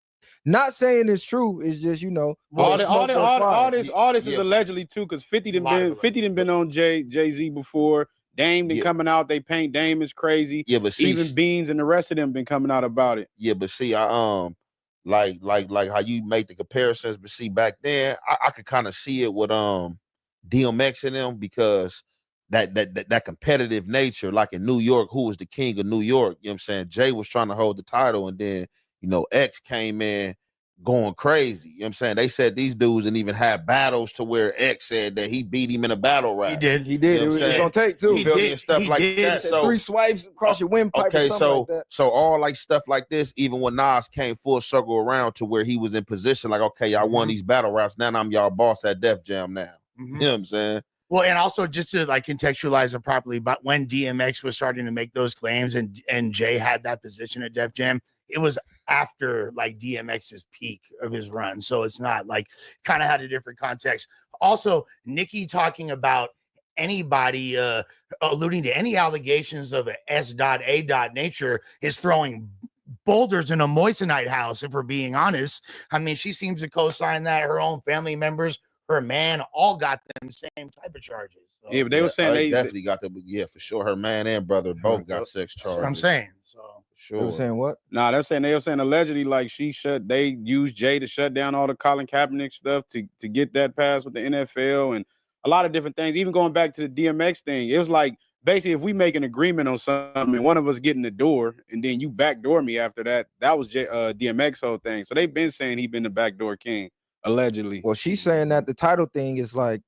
Not saying it's true. It's just, you know, all this is allegedly too, because 50 done been on Jay-Z before. Dame been coming out. They paint Dame is crazy. Yeah, but see, even Beans and the rest of them been coming out about it. Yeah, but see, I like how you make the comparisons, but see, back then I could kind of see it with DMX in them, because that competitive nature, like in New York, who was the king of New York? You know what I'm saying? Jay was trying to hold the title, and then, you know, X came in going crazy. You know what I'm saying? They said these dudes didn't even have battles to where X said that he beat him in a battle rap. He did. You know It was on tape too. You feel me? And stuff like that. So 3 swipes across your windpipe. okay, or something like that. so all like stuff like this, even when Nas came full circle around to where he was in position, like, okay, y'all won these battle raps. Now I'm y'all boss at Def Jam now. You know what I'm saying? Well, and also just to like contextualize it properly, but when DMX was starting to make those claims and Jay had that position at Def Jam, it was after like DMX's peak of his run. So it's not like, kind of had a different context. Also, Nicki talking about anybody alluding to any allegations of a S.A. nature is throwing boulders in a moissanite house, if we're being honest. I mean, she seems to co-sign that. Her own family members, her man, all got them same type of charges. So, yeah, but they were saying they definitely got the, yeah, for sure. Her man and brother both got sex charges. that's what I'm saying. So They were saying what? Nah, they were saying allegedly like they used Jay to shut down all the Colin Kaepernick stuff to get that pass with the NFL and a lot of different things. Even going back to the DMX thing, it was like basically if we make an agreement on something and one of us get in the door and then you backdoor me after that, that was DMX whole thing. So they've been saying he been the backdoor king allegedly. Well, she's saying that the title thing is like.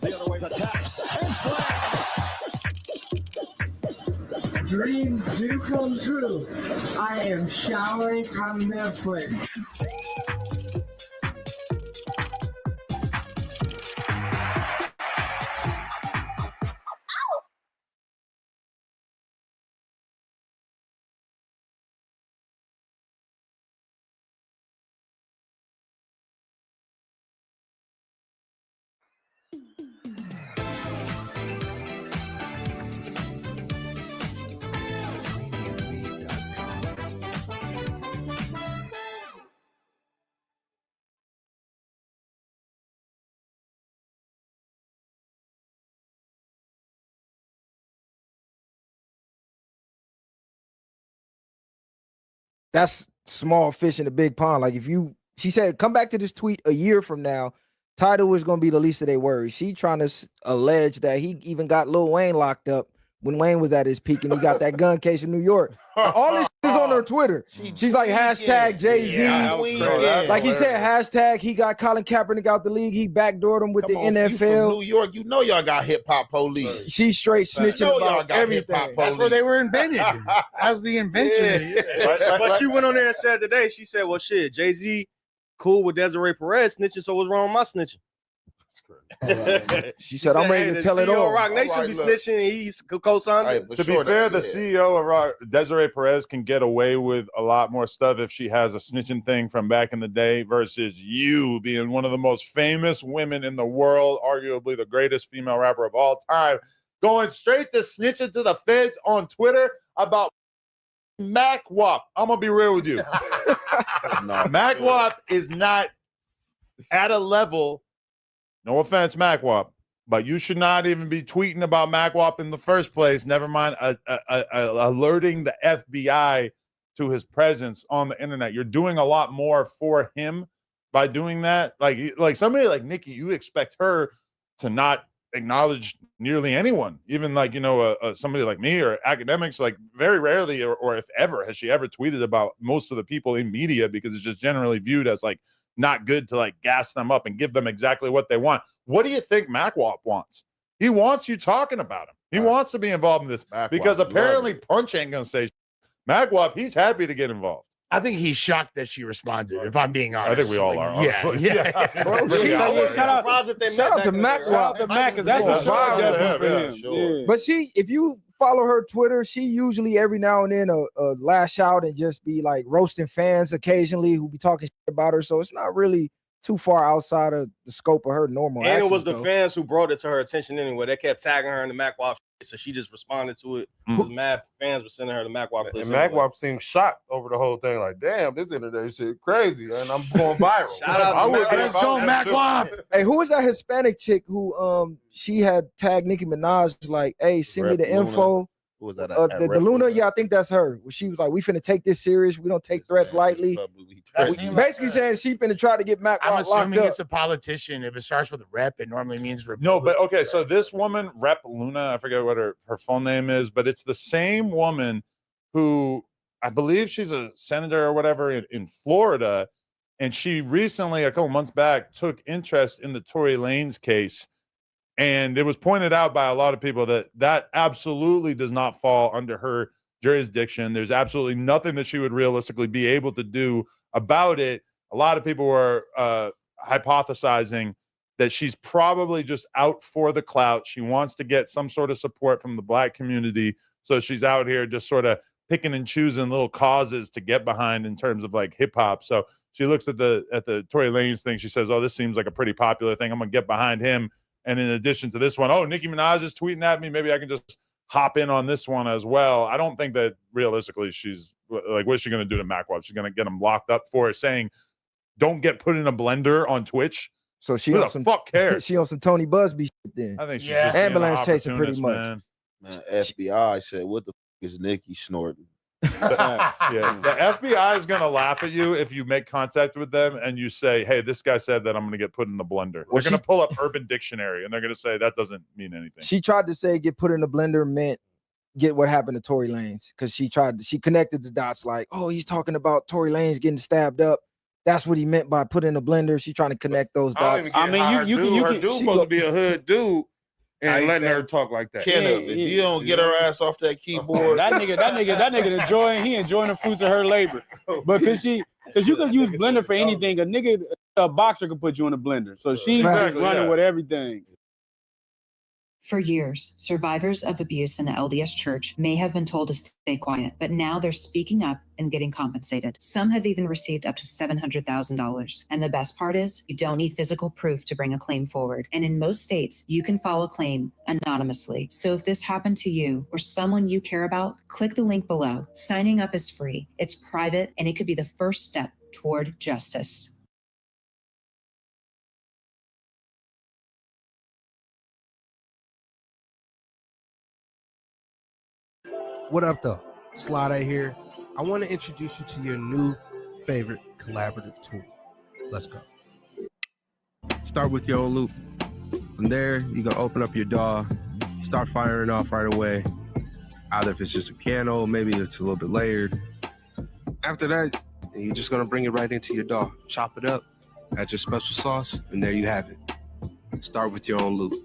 The other way, attacks and slams. Dreams do come true. I am showering from Netflix. That's small fish in a big pond. Like she said, come back to this tweet a year from now. Title is going to be the least of their worries. She trying to allege that he even got Lil Wayne locked up when Wayne was at his peak and he got that gun case in New York. All this is on her Twitter. She's like hashtag Jay-Z. Like he said, hashtag he got Colin Kaepernick out the league. He backdoored him with the NFL. You from New York, you know y'all got hip hop police. She's straight snitching about everything. That's where they were invented. That's the invention. But she went on there and said today, she said, well, shit, Jay-Z cool with Desiree Perez snitching, so what's wrong with my snitching? She said, I'm ready to tell it all. Rock Nation be snitching, and he's co-signed. To be fair, the CEO of Rock, Desiree Perez, can get away with a lot more stuff if she has a snitching thing from back in the day versus you being one of the most famous women in the world, arguably the greatest female rapper of all time, going straight to snitching to the feds on Twitter about Mackwop. I'm going to be real with you. Mackwop is not at a level, no offense, Mackwop, but you should not even be tweeting about Mackwop in the first place. Never mind alerting the FBI to his presence on the internet. You're doing a lot more for him by doing that. Like somebody like Nicki, you expect her to not acknowledge nearly anyone, even like, somebody like me or academics. Like very rarely or if ever has she ever tweeted about most of the people in media, because it's just generally viewed as like not good to like gas them up and give them exactly what they want. What do you think Mackwop wants? He wants you talking about him. He wants to be involved in this because apparently Punch ain't gonna say Mackwop. He's happy to get involved. I think he's shocked that she responded, if I'm being honest. I think we all are. Honestly. Yeah. Bro, shout out to Mackwop. Shout out to Mac, because that's for sure. Sure. But if you follow her Twitter, she usually every now and then lash out and just be like roasting fans occasionally who be talking shit about her. So it's not really too far outside of the scope of her normal. And it was the fans who brought it to her attention anyway. They kept tagging her in the Mackwop, so she just responded to it. Mad fans were sending her the Mackwop clips. And Mackwop seemed shocked over the whole thing. Like, damn, this internet shit crazy, and I'm going viral. Shout out to Mackwop. Let's go, Mackwop. Hey, who was that Hispanic chick who she had tagged Nicki Minaj like, hey, send me the info. Who was that? The Luna, yeah, I think that's her. She was like, we finna take this serious. We don't take threats lightly. Basically saying she finna try to get Mackwop I'm locked assuming up. it's a politician. If it starts with a rep, it normally means No, but okay, so this woman, Rep Luna, I forget what her full name is, but it's the same woman who I believe she's a senator or whatever in Florida, and she recently, a couple months back, took interest in the Tory Lanez case. And it was pointed out by a lot of people that absolutely does not fall under her jurisdiction. There's absolutely nothing that she would realistically be able to do about it. A lot of people were hypothesizing that she's probably just out for the clout. She wants to get some sort of support from the Black community. So she's out here just sort of picking and choosing little causes to get behind in terms of like hip hop. So she looks at the Tory Lanez thing. She says, oh, this seems like a pretty popular thing. I'm going to get behind him. And in addition to this one, oh, Nicki Minaj is tweeting at me. Maybe I can just hop in on this one as well. I don't think that realistically she's like, what's she going to do to Mackwop? She's going to get him locked up for saying, don't get put in a blender on Twitch. So she Who on the some fuck cares? She on some Tony Busby shit then. I think she's just being an ambulance chasing pretty opportunist, much. man. FBI said, what the fuck is Nicki snorting? Yeah, the FBI is gonna laugh at you if you make contact with them and you say, "Hey, this guy said that I'm gonna get put in the blender." Well, They're gonna pull up Urban Dictionary and they're gonna say that doesn't mean anything. She tried to say get put in the blender meant get what happened to Tory Lanez because she connected the dots like, oh, he's talking about Tory Lanez getting stabbed up. That's what he meant by put in the blender. She trying to connect those dots. I mean, you can supposed to be a hood dude and letting her talk like that. Kenneth, if you don't get her ass off that keyboard, that nigga enjoying the fruits of her labor. But because you can use blender for anything. A boxer can put you in a blender. So she's running with everything. For years, survivors of abuse in the LDS Church may have been told to stay quiet, but now they're speaking up and getting compensated. Some have even received up to $700,000. And the best part is, you don't need physical proof to bring a claim forward. And in most states, you can file a claim anonymously. So if this happened to you or someone you care about, click the link below. Signing up is free, it's private, and it could be the first step toward justice. What up, though? Slade here. I want to introduce you to your new favorite collaborative tool. Let's go. Start with your own loop. From there, you can open up your DAW, start firing off right away. Either if it's just a piano, maybe it's a little bit layered. After that, you're just going to bring it right into your DAW. Chop it up, add your special sauce, and there you have it. Start with your own loop.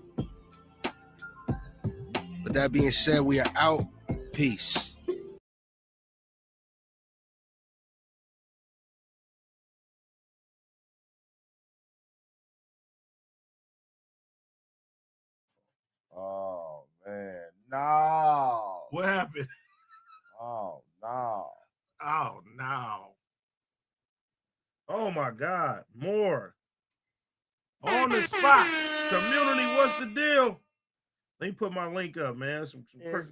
With that being said, we are out. Peace. oh man, no. What happened? Oh no. Oh no. Oh my God. More. On the spot. Community, what's the deal? Let me put my link up, man. It's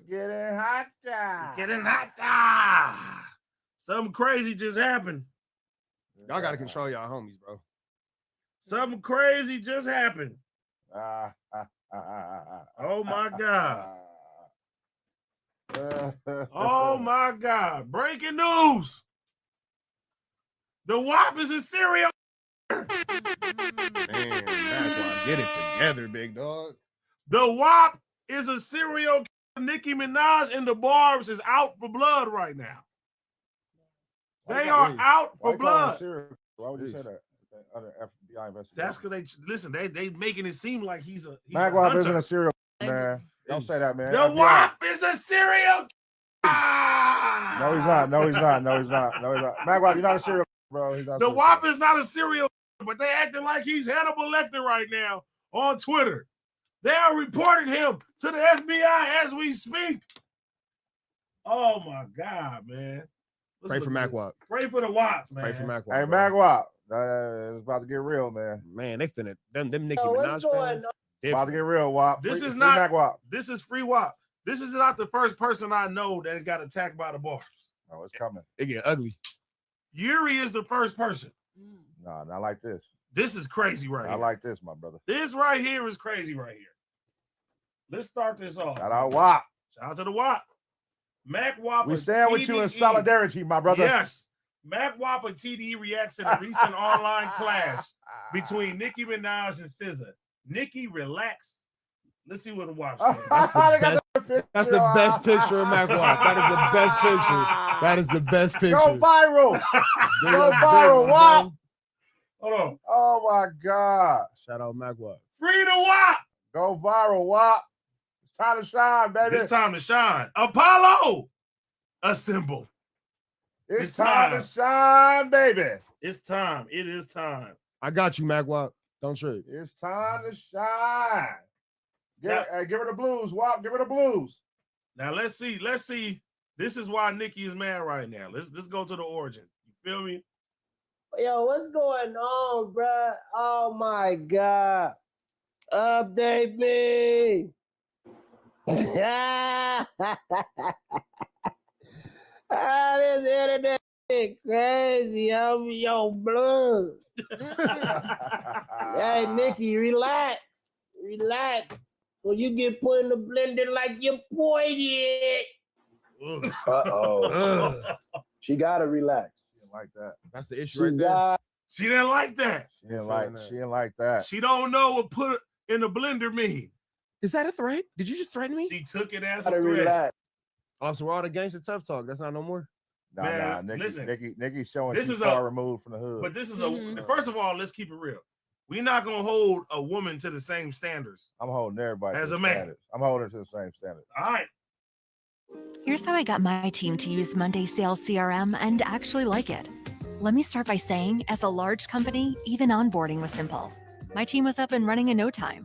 getting hotter. Getting hotter. Something crazy just happened. Y'all got to control y'all homies, bro. Something crazy just happened. Oh my God. Oh my God. Breaking news. The WAP is a serial. Man, get it together, big dog. The WAP is a serial killer. Nicki Minaj and the Barbs is out for blood right now. They are out for blood. Why would you say that? Other FBI investigation. That's because they making it seem like he's a Mackwop isn't a serial man. Don't say that, man. The WAP is a serial. No, he's not. No, he's not. No, he's not. No, he's not. Mackwop, you're not a serial, bro. He's not. The WAP is not a serial, but they acting like he's Hannibal Lecter right now on Twitter. They are reporting him to the FBI as we speak. Oh my God, man. Pray for Mackwop. Pray for the WAP, man. Pray for Mackwop. Hey, Mackwop. It's about to get real, man. Man, they finna them Nicki Minaj fans. About to get real, WAP. This is free not Mackwop. This is free WAP. This is not the first person I know that got attacked by the Barbs. Oh, it's coming. It get ugly. Yuri is the first person. No, not like this. This is crazy right here. I like this, my brother. This right here is crazy right here. Let's start this off. Shout out WAP. Shout out to the WAP. Mackwop. We stand with you in solidarity, my brother. Yes. Mackwop and TDE reacts to the recent online clash between Nicki Minaj and SZA. Nicki, relax. Let's see what the WAP says. That's the best picture of Mackwop. That is the best picture. That is the best picture. Go viral. Go viral, WAP. Hold on. Oh my God. Shout out Mackwop. Free the WAP. Go viral, WAP. It's time to shine, baby. It's time to shine. Apollo, assemble. It's time to shine, baby. It's time. It is time. I got you, Mackwop. Don't trip. It's time to shine. Now- Give her the blues, Wop. Give her the blues. Now let's see. This is why Nicki is mad right now. Let's go to the origin. You feel me? Yo, what's going on, bruh? Oh my God. Update me. This internet shit crazy. I'm your blood. Hey, Nicki, relax. Relax. Or you get put in the blender like your boy did. Uh-oh. She gotta relax. She didn't like that. That's the issue She right there. got She didn't like that. She didn't like that. She don't know what put in the blender mean. Is that a threat? Did you just threaten me? She took it as a gotta threat. relax. Oh, so we're all the gangster tough talk. That's not no more. Nah, Man, Nicki's showing this she's is far a- removed from the hood. But this is Mm-hmm. first of all, let's keep it real. We're not gonna hold a woman to the same standards. I'm holding everybody As to a the man. standards. I'm holding her to the same standard. All right. Here's how I got my team to use Monday Sales CRM and actually like it. Let me start by saying, as a large company, even onboarding was simple. My team was up and running in no time.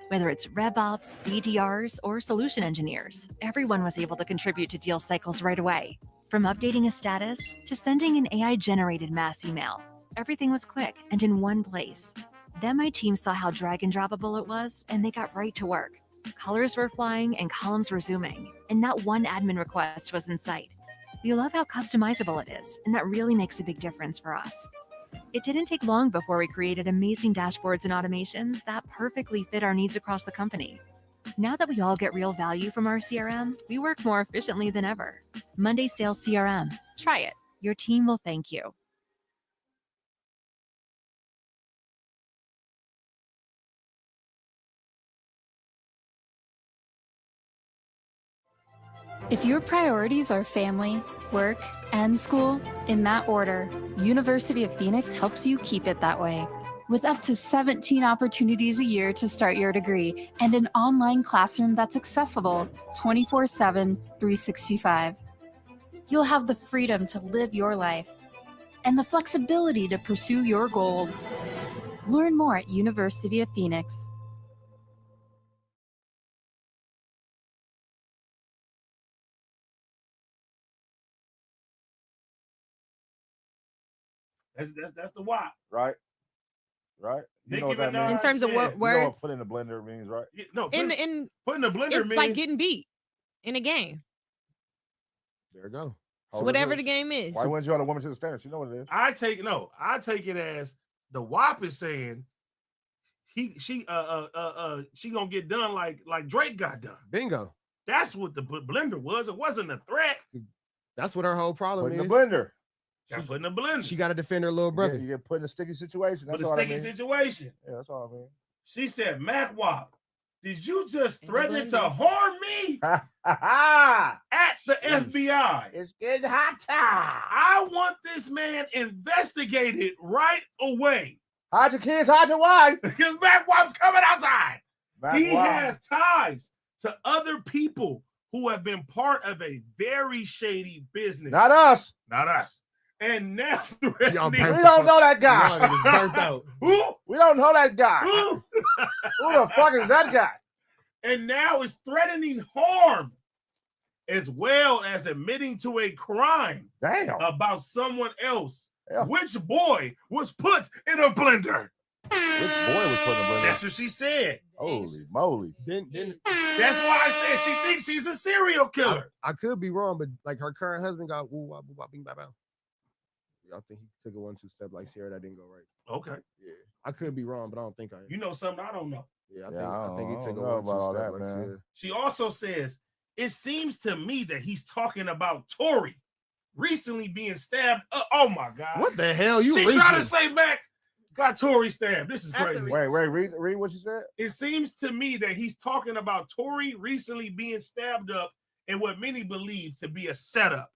Whether it's RevOps, BDRs, or solution engineers, everyone was able to contribute to deal cycles right away. From updating a status to sending an AI-generated mass email, everything was quick and in one place. Then my team saw how drag and droppable it was, and they got right to work. Colors were flying and columns were zooming, and not one admin request was in sight. We love how customizable it is, and that really makes a big difference for us. It didn't take long before we created amazing dashboards and automations that perfectly fit our needs across the company. Now that we all get real value from our CRM, we work more efficiently than ever. Monday Sales CRM. Try it. Your team will thank you. If your priorities are family, work, and school, in that order, University of Phoenix helps you keep it that way. With up to 17 opportunities a year to start your degree and an online classroom that's accessible 24/7, 365. You'll have the freedom to live your life and the flexibility to pursue your goals. Learn more at University of Phoenix. That's the why. Right? Right? You know Nicki what that Minaj means? In terms of what You know what words? put in the blender means, right? No, In putting the blender it's means like getting beat in a game. There we go. Hold Whatever it the is. game is. Why wouldn't you hold a woman to the standard? She know what it is. I take it as the WAP is saying she gonna get done like Drake got done. Bingo. That's what the blender was. It wasn't a threat. That's what her whole problem Put in is. the blender. Got put in the blender. She got to defend her little brother. You get put in a sticky situation. But That's a all I sticky mean. situation. Yeah, that's all I mean. She said, Mackwop, did you just threaten to blender. harm me at the FBI? It's getting hot. I want this man investigated right away. Hide your kids, hide your wife. Because Mackwop's coming outside. He Mackwop. has ties to other people who have been part of a very shady business. Not us. Not us. And now We don't know that guy. Who? We don't know that guy. Who? Who the fuck is that guy? And now is threatening harm as well as admitting to a crime about someone else. Which boy was put in a blender? Which boy was put in a blender? That's what she said. Holy moly. That's why I said she thinks he's a serial killer. I could be wrong, but like her current husband got woo wah boo wah bing bow bow. I think he took a 1-2 step like Sierra that didn't go right. Okay. Yeah. I could be wrong, but I don't think I am. You know something I don't know. Yeah, I I think he don't took a know 1-2 about all step that, like man. Sierra. She also says, it seems to me that he's talking about Tory recently being stabbed. Oh my God. What the hell? You She's trying to reaching? say Mac got Tory stabbed. This is crazy. Wait, read what she said. It seems to me that he's talking about Tory recently being stabbed up in what many believe to be a setup.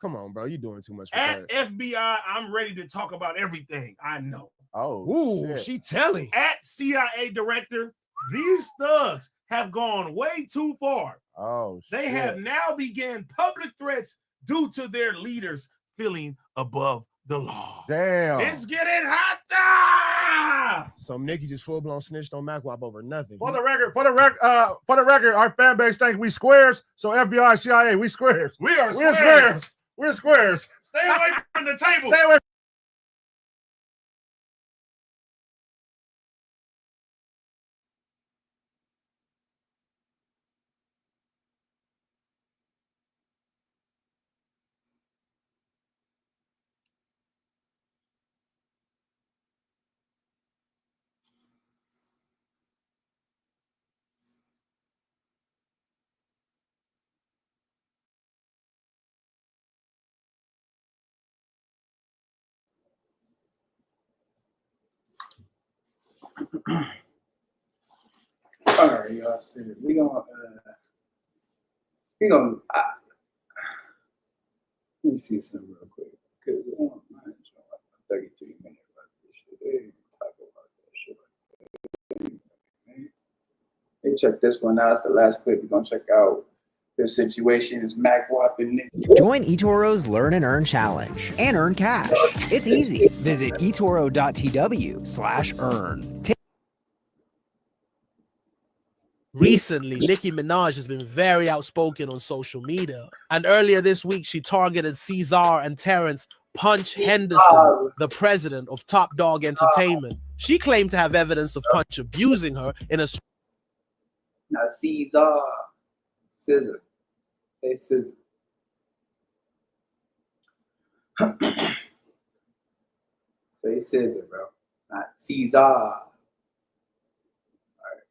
Come on, bro. You doing too much for At that. FBI, I'm ready to talk about everything I know. Oh, Ooh, shit. she telling. At CIA director, these thugs have gone way too far. Oh, They shit. have now began public threats due to their leaders feeling above the law. Damn. It's getting hotter. So Nicki just full blown snitched on Mackwop over nothing. For the record, our fan base think we squares. So FBI, CIA, we squares. We're We're squares. squares. We're squares. Stay away from the table. Stay away. All right, y'all. So we gonna let me see something real quick because I don't mind 33 minutes about this shit. They ain't talk about that shit. Hey, check this one out. It's the last clip. We're gonna check out the situation. Is Mackwop and Nicki. Join eToro's Learn and Earn Challenge and earn cash. It's easy. Visit etoro.tw/earn. Recently, Nicki Minaj has been very outspoken on social media. And earlier this week, she targeted Caesar and Terrence Punch Henderson, the president of Top Dog Entertainment. She claimed to have evidence of Punch abusing her in a... Now, Caesar. Scissor. Say scissor. Say scissor, bro. Not Caesar.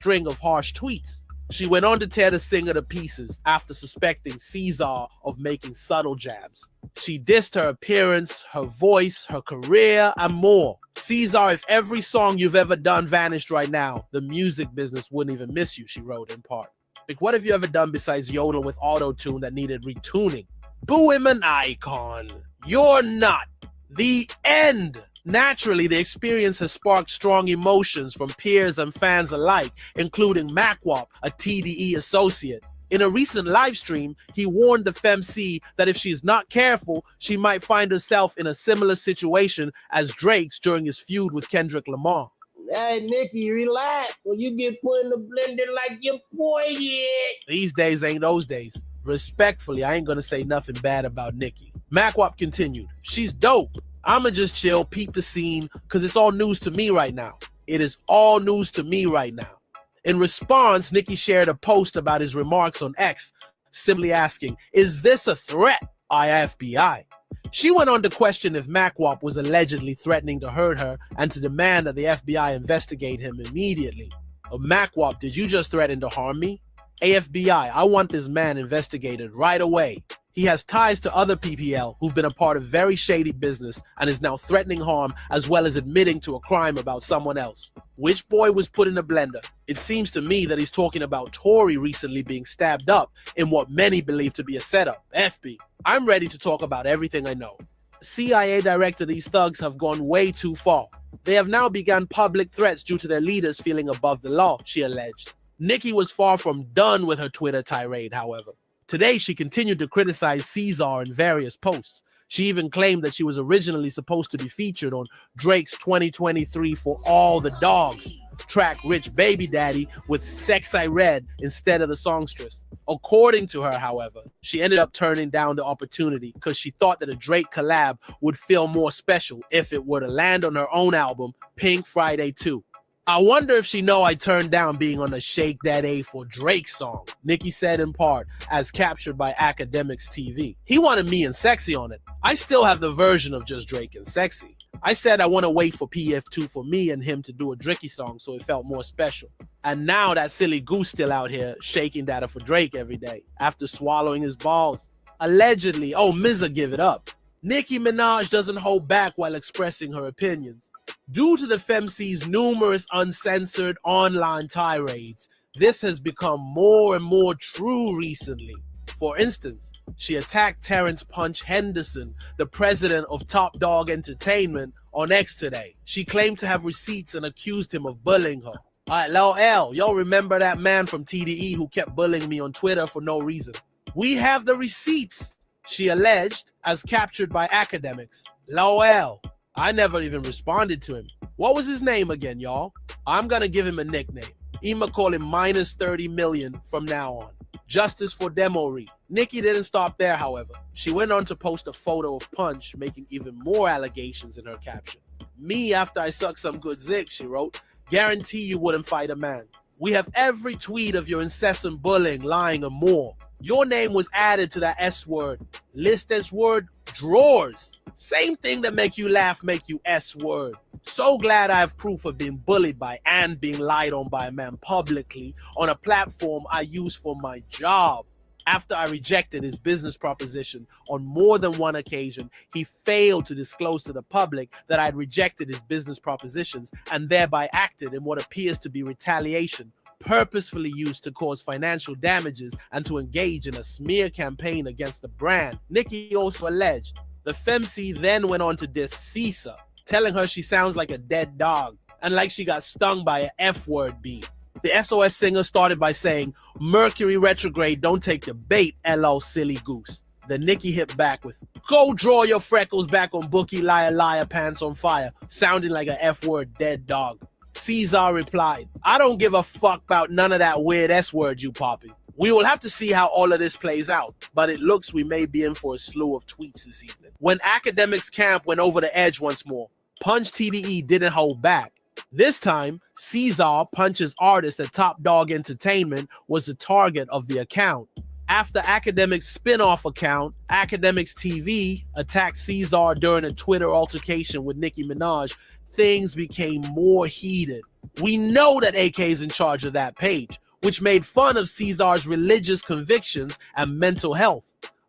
string of harsh tweets. She went on to tear the singer to pieces after suspecting Caesar of making subtle jabs. She dissed her appearance, her voice, her career, and more. Caesar, if every song you've ever done vanished right now, the music business wouldn't even miss you, she wrote in part. Like, what have you ever done besides yodel with auto-tune that needed retuning? Boo him an icon. You're not. The end. Naturally, the experience has sparked strong emotions from peers and fans alike, including Mackwop, a TDE associate. In a recent live stream, he warned the FemC that if she's not careful, she might find herself in a similar situation as Drake's during his feud with Kendrick Lamar. Hey, Nicki, relax. Well, you get put in the blender like your boy did. These days ain't those days. Respectfully, I ain't gonna say nothing bad about Nicki. Mackwop continued, she's dope. I'ma just chill, peep the scene, because it's all news to me right now. It is all news to me right now. In response, Nicki shared a post about his remarks on X, simply asking, is this a threat, IFBI? She went on to question if Mackwop was allegedly threatening to hurt her and to demand that the FBI investigate him immediately. Mackwop, did you just threaten to harm me? AFBI, I want this man investigated right away. He has ties to other PPL who've been a part of very shady business and is now threatening harm as well as admitting to a crime about someone else. Which boy was put in a blender? It seems to me that he's talking about Tory recently being stabbed up in what many believe to be a setup. FB. I'm ready to talk about everything I know. CIA director, these thugs have gone way too far. They have now begun public threats due to their leaders feeling above the law, she alleged. Nicki was far from done with her Twitter tirade, however. Today, she continued to criticize Caesar in various posts. She even claimed that she was originally supposed to be featured on Drake's 2023 For All the Dogs track Rich Baby Daddy with Sex I Read instead of the songstress. According to her, however, she ended up turning down the opportunity because she thought that a Drake collab would feel more special if it were to land on her own album, Pink Friday 2. I wonder if she know I turned down being on a Shake That A for Drake song, Nicki said in part, as captured by Academics TV. He wanted me and Sexy on it. I still have the version of just Drake and Sexy. I said I want to wait for PF2 for me and him to do a Dricky song so it felt more special. And now that silly goose still out here shaking data for Drake every day after swallowing his balls. Allegedly, oh, Mizza give it up. Nicki Minaj doesn't hold back while expressing her opinions. Due to the FemC's numerous uncensored online tirades, this has become more and more true recently. For instance, she attacked Terrence Punch Henderson, the president of Top Dog Entertainment, on X today. She claimed to have receipts and accused him of bullying her. Alright, LL, y'all remember that man from TDE who kept bullying me on Twitter for no reason? We have the receipts. She alleged, as captured by academics, Lowell. I never even responded to him. What was his name again, y'all? I'm gonna give him a nickname. I'ma call him minus 30 million from now on. Justice for Demore. Nicki didn't stop there, however. She went on to post a photo of Punch making even more allegations in her caption. Me after I suck some good zick, she wrote. Guarantee you wouldn't fight a man. We have every tweet of your incessant bullying, lying, and more. Your name was added to that S word. List S word, drawers. Same thing that make you laugh, make you S word. So glad I have proof of being bullied by and being lied on by a man publicly on a platform I use for my job. After I rejected his business proposition on more than one occasion, he failed to disclose to the public that I had rejected his business propositions and thereby acted in what appears to be retaliation, purposefully used to cause financial damages and to engage in a smear campaign against the brand. Nicki also alleged. The femc then went on to diss Cisa, telling her she sounds like a dead dog and like she got stung by an F-word bee. The SOS singer started by saying, Mercury retrograde, don't take the bait, LO silly goose. Then Nicki hit back with, go draw your freckles back on Bookie Liar Liar Pants on Fire, sounding like an F-word dead dog. Caesar replied, I don't give a fuck about none of that weird S-word you popping. We will have to see how all of this plays out, but it looks we may be in for a slew of tweets this evening. When academics camp went over the edge once more, Punch TDE didn't hold back. This time, Caesar, Punch's artist at Top Dog Entertainment, was the target of the account. After Academics' spin-off account, Academics TV, attacked Caesar during a Twitter altercation with Nicki Minaj, things became more heated. We know that AK is in charge of that page, which made fun of Caesar's religious convictions and mental health.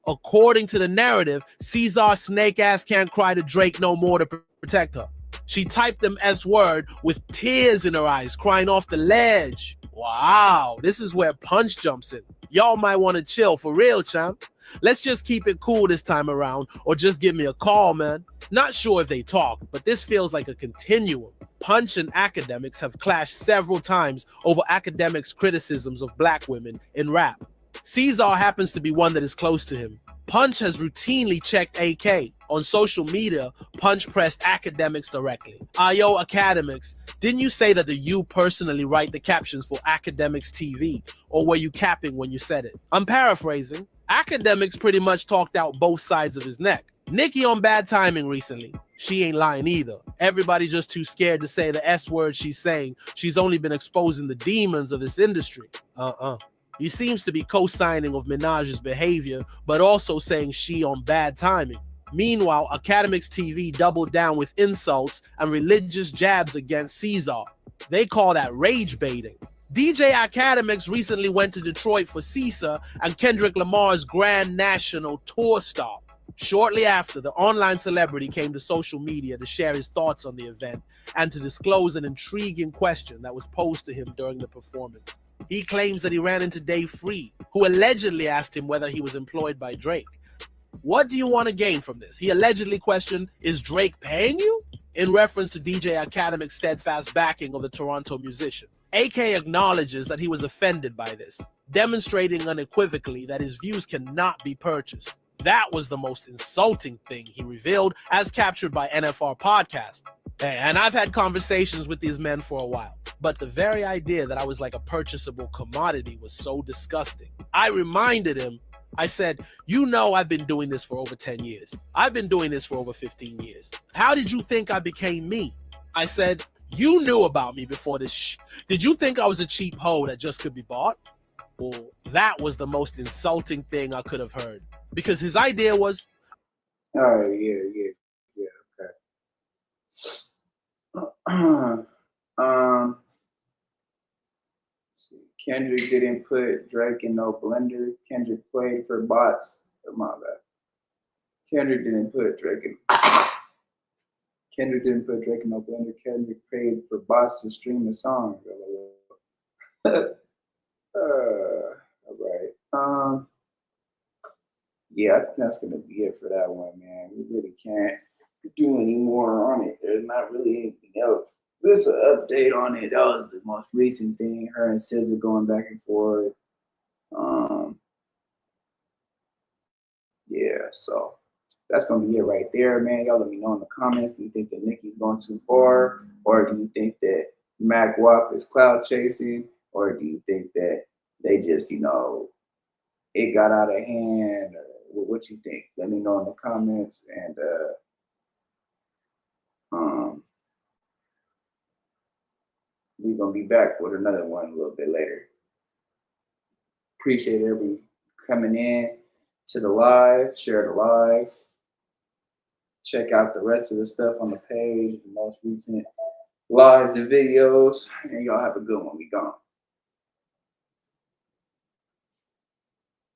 According to the narrative, Caesar's snake ass can't cry to Drake no more to protect her. She typed them S-word with tears in her eyes, crying off the ledge. Wow, this is where Punch jumps in. Y'all might want to chill for real, champ. Let's just keep it cool this time around, or just give me a call, man. Not sure if they talk, but this feels like a continuum. Punch and Academics have clashed several times over Academics' criticisms of black women in rap. Caesar happens to be one that is close to him. Punch has routinely checked AK. On social media, Punch pressed Academics directly. Yo, Academics, didn't you say that you personally write the captions for Academics TV, or were you capping when you said it? I'm paraphrasing. Academics pretty much talked out both sides of his neck. Nicki on bad timing recently. She ain't lying either. Everybody just too scared to say the S word she's saying. She's only been exposing the demons of this industry. He seems to be co-signing of Minaj's behavior, but also saying she on bad timing. Meanwhile, Academics TV doubled down with insults and religious jabs against Caesar. They call that rage baiting. DJ Academics recently went to Detroit for Cisa and Kendrick Lamar's Grand National Tour stop. Shortly after, the online celebrity came to social media to share his thoughts on the event and to disclose an intriguing question that was posed to him during the performance. He claims that he ran into Dave Free, who allegedly asked him whether he was employed by Drake. What do you want to gain from this? He allegedly questioned, is Drake paying you? In reference to DJ Academic's steadfast backing of the Toronto musician. AK acknowledges that he was offended by this, demonstrating unequivocally that his views cannot be purchased. That was the most insulting thing, he revealed, as captured by NFR Podcast. And I've had conversations with these men for a while, but the very idea that I was like a purchasable commodity was so disgusting. I reminded him, I said, you know I've been doing this for over 10 years. I've been doing this for over 15 years. How did you think I became me? I said, you knew about me before this Did you think I was a cheap hoe that just could be bought? Well, that was the most insulting thing I could have heard. Because his idea was... Oh, yeah, okay. Kendrick didn't put Drake in no blender. Kendrick played for bots. Oh, my bad. Kendrick didn't put Drake in no blender. Kendrick paid for bots to stream the song. All right. Yeah, I think that's gonna be it for that one, man. We really can't do any more on it. There's not really anything else. This is an update on it. That was the most recent thing. Her and SZA going back and forth. Yeah, so that's gonna be it right there, man. Y'all let me know in the comments. Do you think that Nicki's going too far, or do you think that Mackwop is cloud chasing, or do you think that they just, it got out of hand? Or what you think? Let me know in the comments, and we're gonna be back with another one a little bit later. Appreciate everybody coming in to the live. Share the live. Check out the rest of the stuff on the page, the most recent lives and videos, and y'all have a good one. We gone.